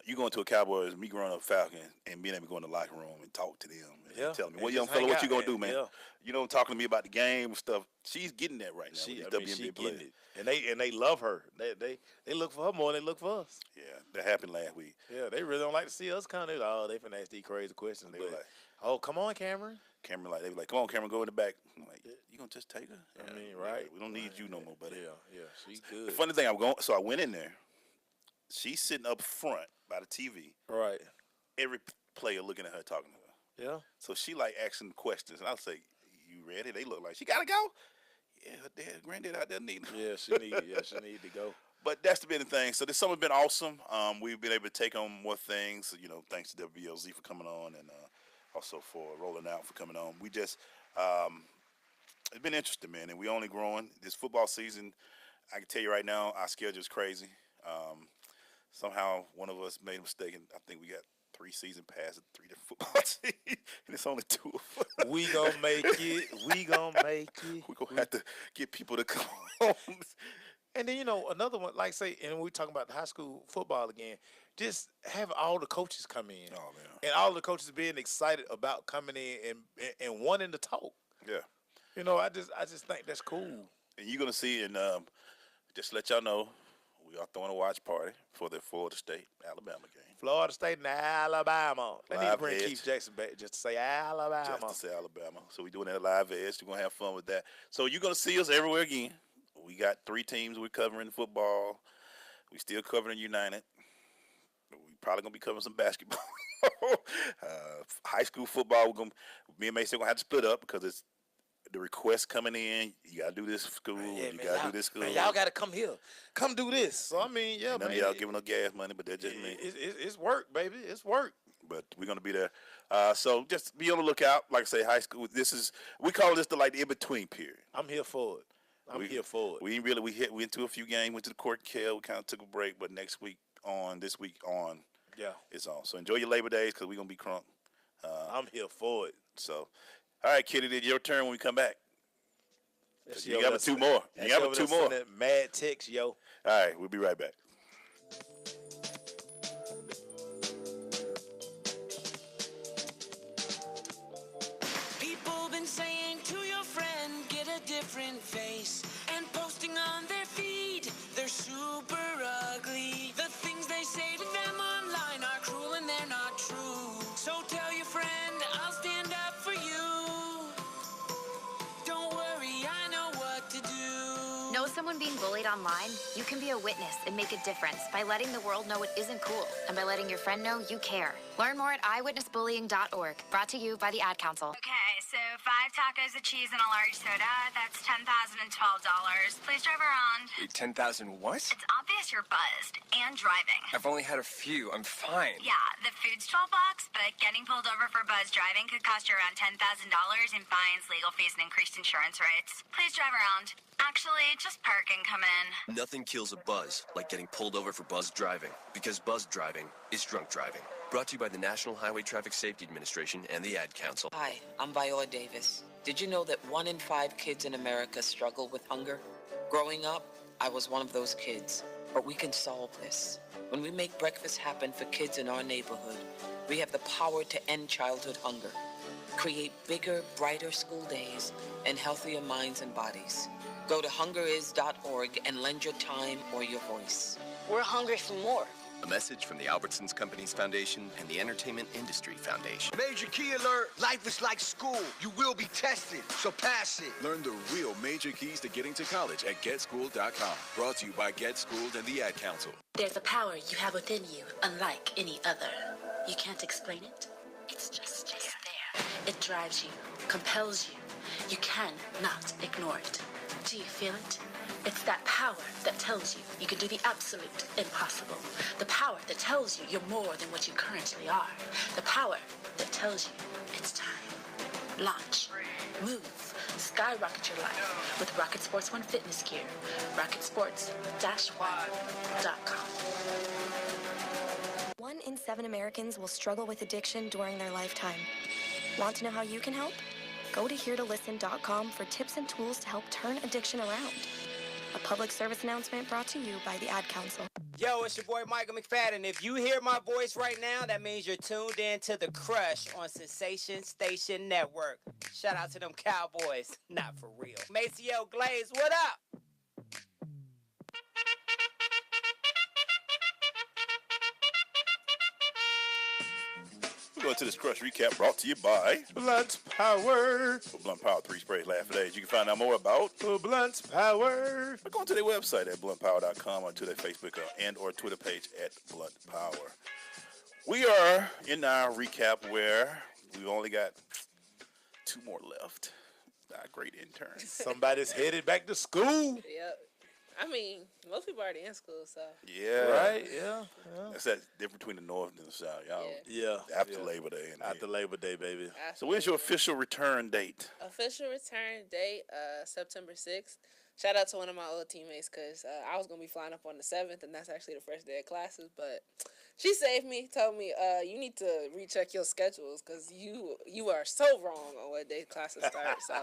you going to a Cowboys, me growing up Falcon, and being able to go in the locker room and talk to them and tell me, well, young fella, what you going to do, man? Yeah. You know, talking to me about the game and stuff. She's getting that right now. She WNBA players. getting it. And they love her. They look for her more than they look for us. Yeah, that happened last week. Yeah, they really don't like to see us kind of. Oh, they finna ask these crazy questions. They were like, oh, come on, Cameron. Cameron, they were like, come on, Cameron, go in the back. I'm like, you gonna just take her? I mean, right. We don't need you no more, buddy. Yeah, she's good. The funny thing, so I went in there. She's sitting up front by the TV. Right. Every player looking at her, talking to her. Yeah. So she like asking questions, and I'll say, "You ready?" They look like she gotta go. Yeah, her dad, granddad out there need her. Yeah, she need to go. But that's been the thing. So this summer's been awesome. We've been able to take on more things. You know, thanks to WBLZ for coming on, and also for Rolling Out for coming on. We just it's been interesting, man, and we only growing. This football season, I can tell you right now, our schedule is crazy. Somehow one of us made a mistake, and I think we got 3 season passes, 3 different football teams, and it's only 2 of us. We gonna make it. We gonna make it. We're gonna have to get people to come home. And then, another one, like say, and we talking about the high school football again, just have all the coaches come in. Oh, man. And all the coaches being excited about coming in and wanting to talk. Yeah. I just think that's cool. And you're gonna see, and just let y'all know, we are throwing a watch party for the Florida State Alabama game. Florida State and Alabama. They need to bring Edge. Keith Jackson back just to say Alabama. Just to say Alabama. So we're doing that live edge. We're gonna have fun with that. So you're gonna see us everywhere again. We got 3 teams we're covering football. We still covering United. We probably gonna be covering some basketball. High school football, me and Mason gonna have to split up because it's the requests coming in. You gotta do this school. You gotta do this school. Man, y'all gotta come here. Come do this. So I mean, yeah, none of y'all giving no gas money, but that's just me. It's work, baby. It's work. But we're gonna be there. So just be on the lookout. Like I say, high school. We call this the in between period. I'm here for it. I'm here for it. We went to a few games, went to the Court Kell. We kind of took a break, but this week on, it's on. So enjoy your Labor Days because we're gonna be crunk. I'm here for it. So, all right, Kitty, it's your turn when we come back. You got 2 more. You got 2 more. Mad text, yo. All right, we'll be right back. People been saying to your friend, get a different face, and posting on their feed, they're super ugly. The things they say to them online are cruel and they're not true. So tell your friend, I'll stand up for you. Don't worry, I know what to do. Know someone being bullied online? You can be a witness and make a difference by letting the world know it isn't cool and by letting your friend know you care. Learn more at eyewitnessbullying.org. Brought to you by the Ad Council. Okay, so 5 tacos, a cheese, and a large soda. That's $10,012. Please drive around. 10,000 what? It's obvious you're buzzed and driving. I've only had a few. I'm fine. Yeah, the food's $12, but getting pulled over for buzz driving could cost you around $10,000 in fines, legal fees, and increased insurance rates. Please drive around. Actually, just park and come in. Nothing kills a buzz like getting pulled over for buzz driving, because buzz driving is drunk driving. Brought to you by the National Highway Traffic Safety Administration and the Ad Council. Hi, I'm Viola Davis. Did you know that 1 in 5 kids in America struggle with hunger? Growing up, I was one of those kids. But we can solve this. When we make breakfast happen for kids in our neighborhood, we have the power to end childhood hunger, create bigger, brighter school days, and healthier minds and bodies. Go to hungeris.org and lend your time or your voice. We're hungry for more. A message from the Albertsons Companies Foundation and the Entertainment Industry Foundation. Major key alert. Life is like school. You will be tested, so pass it. Learn the real major keys to getting to college at GetSchooled.com. Brought to you by GetSchooled and the Ad Council. There's a power you have within you, unlike any other. You can't explain it. It's just there. It drives you, compels you. You cannot ignore it. Do you feel it? It's that power that tells you you can do the absolute impossible. The power that tells you you're more than what you currently are. The power that tells you it's time. Launch. Move. Skyrocket your life with Rocket Sports One fitness gear. RocketSports-One.com. 1 in 7 Americans will struggle with addiction during their lifetime. Want to know how you can help? Go to HereToListen.com for tips and tools to help turn addiction around. A public service announcement brought to you by the Ad Council. Yo, it's your boy Michael McFadden. If you hear my voice right now, that means you're tuned in to The Crush on Sensation Station Network. Shout out to them Cowboys. Not for real. Maceo Glaze, what up? We're going to this Crush Recap brought to you by Blunt Power. For Blunt Power 3 sprays laugh at age. You can find out more about Blunt Power. Go on to their website at bluntpower.com or to their Facebook and or Twitter page at Blunt Power. We are in our recap where we've only got 2 more left. Our great interns. Somebody's headed back to school. Yep. I mean, most people are already in school, so. Yeah. Right, yeah. That's that difference between the North and the South. Y'all, Yeah. After Labor Day. After Labor Day, baby. So when's your official return date? Official return date, September 6th. Shout out to one of my old teammates because I was going to be flying up on the 7th, and that's actually the first day of classes. But she saved me, told me, you need to recheck your schedules because you are so wrong on what day classes start. So,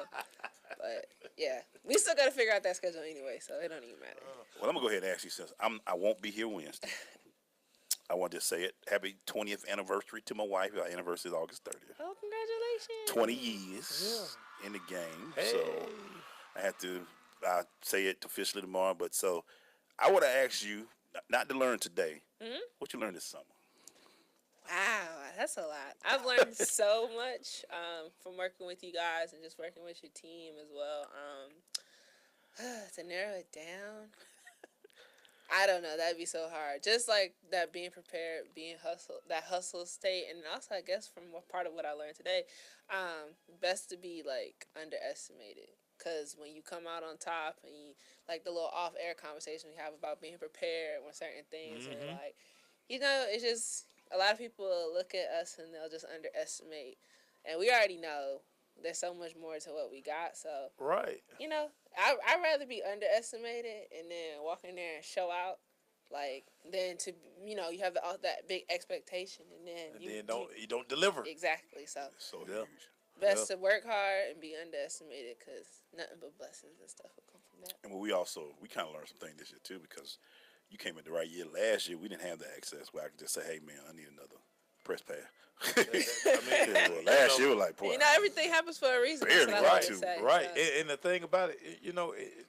but, yeah. We still got to figure out that schedule anyway, so it don't even matter. Well, I'm going to go ahead and ask you since I won't be here Wednesday. I want to just say it. Happy 20th anniversary to my wife. Our anniversary is August 30th. Oh, congratulations. 20 years in the game. Hey. So I have to say it officially tomorrow. But so I would have asked you, not to learn today, what you learned this summer. Wow, that's a lot. I've learned so much from working with you guys and just working with your team as well. To narrow it down, I don't know. That'd be so hard. Just like that, being prepared, being that hustle state, and also I guess from part of what I learned today, best to be like underestimated. Because when you come out on top and you, like the little off-air conversation we have about being prepared when certain things are like, it's just a lot of people look at us and they'll just underestimate. And we already know there's so much more to what we got. So, right. I'd rather be underestimated and then walk in there and show out, like, than to, you have that big expectation and then you don't deliver. Exactly. So huge. Best to work hard and be underestimated because nothing but blessings and stuff will come from that. And we kind of learned some things this year too because you came in the right year. Last year we didn't have the access where I could just say, "Hey man, I need another press pass." Last year was like, boy, everything happens for a reason. Right. And the thing about it,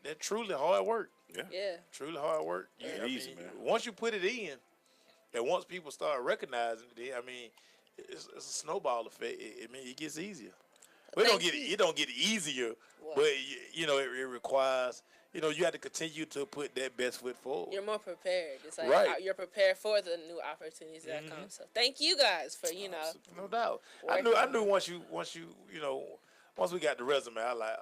that's truly hard work. Yeah. Truly hard work. Easy, man. Once you put it in, and once people start recognizing it, it's a snowball effect. It gets easier. But it don't get easier, but it requires. You have to continue to put that best foot forward. You're more prepared. It's like you're prepared for the new opportunities that come. So thank you guys for no doubt. I knew once we got the resume, I like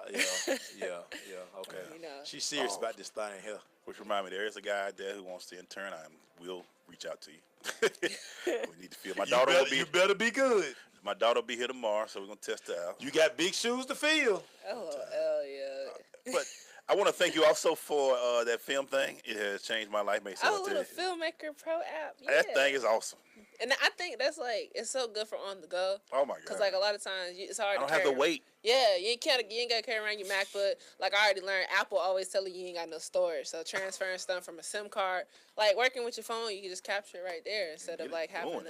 okay. She's serious about this thing here. Which remind me, there is a guy out there who wants to intern. I will reach out to you. We need to feel. My daughter will be. You better be good. My daughter will be here tomorrow, so we're gonna test her out. You got big shoes to fill. Oh hell yeah! But I want to thank you also for that film thing. It has changed my life. The Filmmaker Pro app. Yeah. That thing is awesome. And I think that's it's so good for on the go. Oh my god! Because a lot of times it's hard. I don't have to wait. Yeah, you ain't gotta carry around your MacBook. Like I already learned, Apple always telling you ain't got no storage. So transferring stuff from a SIM card, like working with your phone, you can just capture it right there instead of having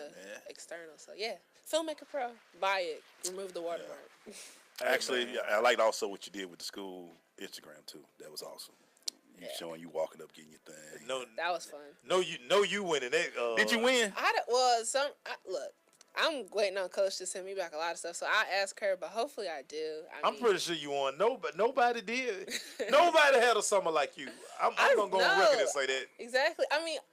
external. So yeah, Filmmaker Pro, buy it. Remove the watermark. Actually, I liked also what you did with the school Instagram too. That was awesome. You showing you walking up, getting your thing. No, that was fun. You winning that. Did you win? Look. I'm waiting on Coach to send me back a lot of stuff, so I asked her, but hopefully I do. I'm pretty sure you won. Nobody did. Nobody had a summer like you. I'm gonna go on record and say that. Exactly.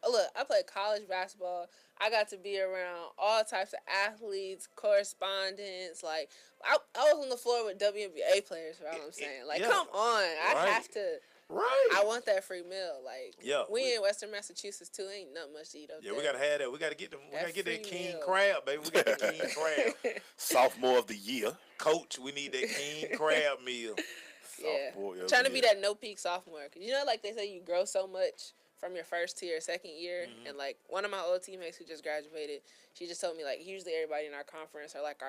Look, I played college basketball. I got to be around all types of athletes, correspondents. Like I was on the floor with WNBA players. For all I'm saying, come on, I have to. Right. I want that free meal. Like, we in Western Massachusetts too. Ain't nothing much to eat up there. We gotta have that. We gotta get them. We gotta get that king crab, baby. We got the king crab. Sophomore of the year, coach. We need that king crab meal. Trying to be that no peak sophomore. Cause like they say, you grow so much from your first to your second year. And like one of my old teammates who just graduated, she just told me like usually everybody in our conference or like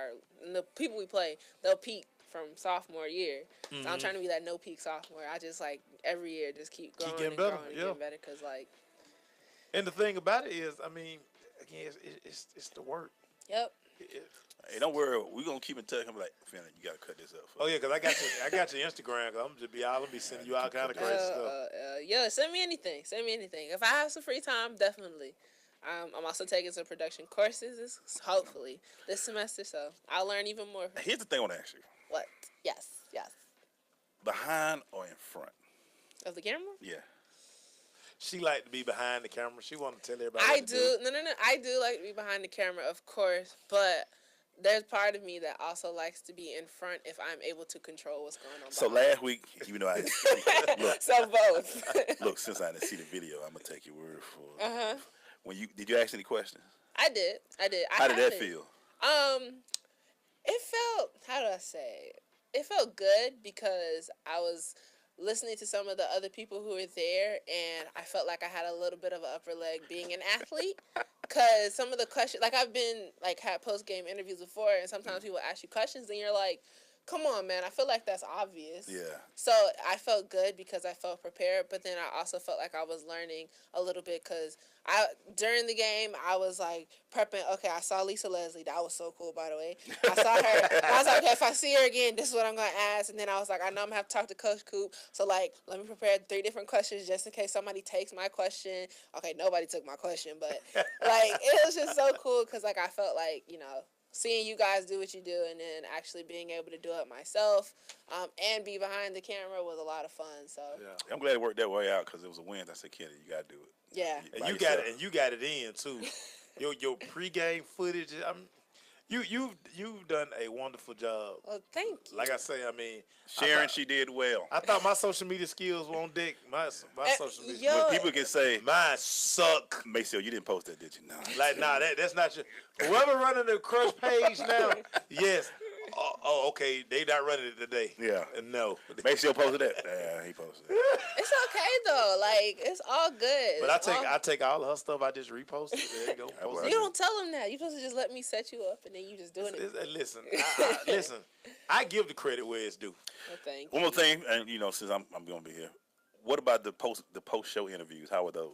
the people we play, they'll peak from sophomore year. So I'm Mhm. trying to be that no peak sophomore. I just like every year just keep growing getting and better, growing and yeah. getting better because like. And the thing about it is, I mean, again, it's the work. Yep. Hey, don't worry. We're gonna keep in touch. I'm like, Finn, you gotta cut this up. Oh yeah, cause I got your Instagram. Cause I'm be sending you all kind of crazy stuff. Yeah, send me anything. Send me anything. If I have some free time, definitely. I'm also taking some production courses, hopefully this semester. So I'll learn even more. Here's the thing I want to ask you: What? Yes. behind or in front? Of the camera? Yeah. She like to be behind the camera. She want to tell everybody. I what to do. No. I do like to be behind the camera, of course, but there's part of me that also likes to be in front if I'm able to control what's going on. So last week, even though I look, so both. Look, since I didn't see the video, I'm gonna take your word for it. Uh-huh. Did you ask any questions? I did. How did that feel? It felt, how do I say? It felt good because I was listening to some of the other people who were there, and I felt like I had a little bit of an upper leg being an athlete. Because some of the questions, like I've been, like, had post-game interviews before, and sometimes people ask you questions, and you're like, come on, man, I feel like that's obvious. Yeah. So I felt good because I felt prepared, but then I also felt like I was learning a little bit because during the game, I was like prepping. Okay, I saw Lisa Leslie. That was so cool, by the way. I saw her. I was like, okay, if I see her again, this is what I'm going to ask. And then I was like, I know I'm going to have to talk to Coach Coop. So, like, let me prepare 3 different questions just in case somebody takes my question. Okay, nobody took my question, but, like, it was just so cool because, like, I felt like, seeing you guys do what you do and then actually being able to do it myself and be behind the camera was a lot of fun. So yeah. I'm glad it worked that way out because it was a win. I said, Kenny, you gotta do it. Yeah, and you got it, and you got it in too. your pregame footage. You've done a wonderful job. Well, thank you. Like I say, I mean, Sharon, she did well. I thought my social media skills were on deck. My social media. Well, people can say mine suck. Maceo, you didn't post that, did you? No. Like, that's not your. Whoever running the Crush page now, yes. Oh, okay. They not running it today. Yeah. No. Maceo posted that. Yeah, he posted it. It's okay though. Like it's all good. But I take all of her stuff. I just reposted. There you go. Post you don't tell them that. You supposed to just let me set you up and then you just doing it. Listen, listen. I give the credit where it's due. Well, thank you. One more thing, and since I'm gonna be here, what about the post show interviews? How are those?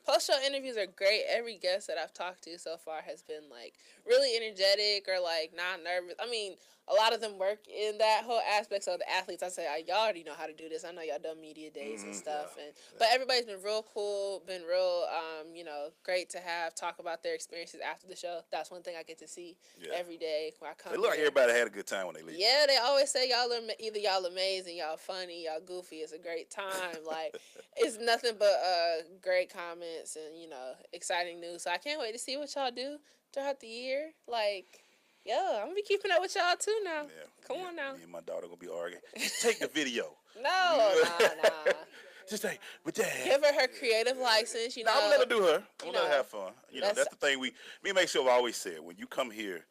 Post-show interviews are great. Every guest that I've talked to so far has been, like, really energetic or, like, not nervous. I mean, a lot of them work in that whole aspect. So the athletes, I say, y'all already know how to do this. I know y'all done media days and stuff. Yeah. But everybody's been real cool, been real, great to talk about their experiences after the show. That's one thing I get to see every day when I come. It look like everybody had a good time when they leave. Yeah, they always say y'all amazing, y'all funny, y'all goofy. It's a great time. Like, it's nothing but great comments and, exciting news. So I can't wait to see what y'all do throughout the year. Like, yeah, I'm going to be keeping up with y'all too now. Yeah. Come on now. Me and my daughter going to be arguing. Just take the video. No. Just say, but Dad. Give her creative license, I'm going to let her do her. I'm going to let her have fun. That's the thing me and Maceo have always said. When you come here,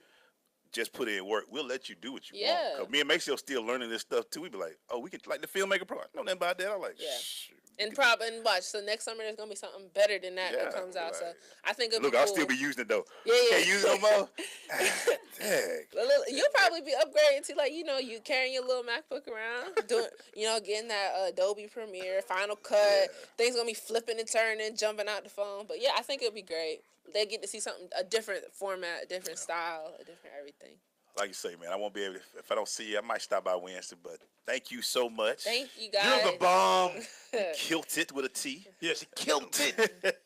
just put in work. We'll let you do what you want. Because me and Maceo still learning this stuff too. We be like, oh, we can, like the filmmaker pro. I know nothing about that. I'm like, shh. And watch. So next summer there's gonna be something better than that comes out. So I think it'll be I'll cool. still be using it though. Yeah. Can't use it no more. Dang. You'll probably be upgraded to you carrying your little MacBook around, doing getting that Adobe Premiere, Final Cut. Things gonna be flipping and turning, jumping out the phone. But yeah, I think it'll be great. They get to see a different format, a different style, a different everything. Like you say, man, I won't be able to, if I don't see you, I might stop by Wednesday, but thank you so much. Thank you, guys. You're the bomb. Killed it with a T. Yeah, she killed it.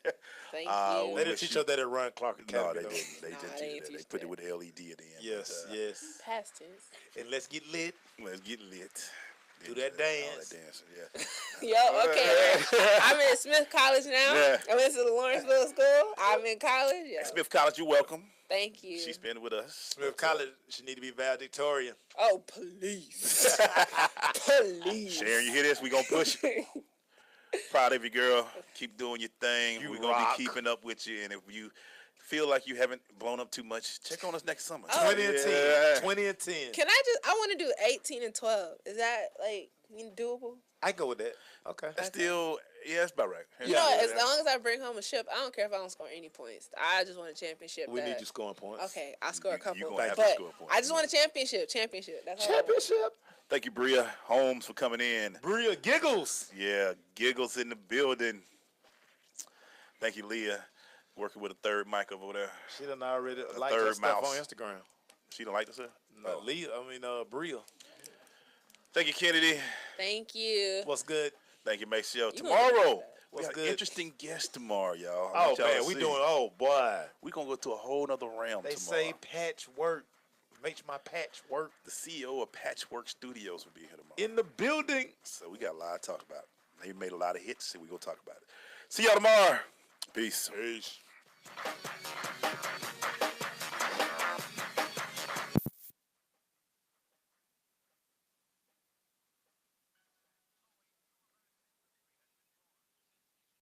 Thank you. They didn't teach her that at Ron Clark Academy. No, they didn't. They didn't teach that. They put it with the LED at the end. Yes, yes. Past tense. And let's get lit. Let's get lit. Do that dance. Yo, okay. I'm in Smith College now. Yeah. I went to the Lawrenceville School. I'm in college. Yeah. Smith College, you're welcome. Thank you. She's been with us. Smith College, she need to be valedictorian. Oh, please. Please. Sharon, you hear this? We gonna push it. Proud of you, girl. Keep doing your thing. We're gonna be keeping up with you. And if you feel like you haven't blown up too much, check on us next summer. 20 and 10. 20 and 10. I want to do 18 and 12. Is that doable? I go with that. Okay. That's still, yeah, that's about right. You know, as long as I bring home a ship, I don't care if I don't score any points. I just want a championship. We need you scoring points. Okay, I'll score a couple. You're gonna have but to score points. I just want a championship. That's all I want. Championship. Thank you, Bria Holmes, for coming in. Bria Giggles. Yeah, Giggles in the building. Thank you, Leah, working with a third mic over there. She done already A liked her third stuff mouse. on Instagram. She don't like this, sir? No, Leah. Bria. Thank you, Kennedy. Thank you. What's good? Thank you, Maceo. You Tomorrow, we What's got good? an interesting guest tomorrow, y'all. Oh I want y'all man, to we see. doing. Oh boy. We gonna go to a whole nother realm They tomorrow. say patchwork. Make my patchwork. The CEO of Patchwork Studios will be here tomorrow. In the building. So we got a lot to talk about. He made a lot of hits, and we gonna talk about it. See y'all tomorrow. Peace. Peace.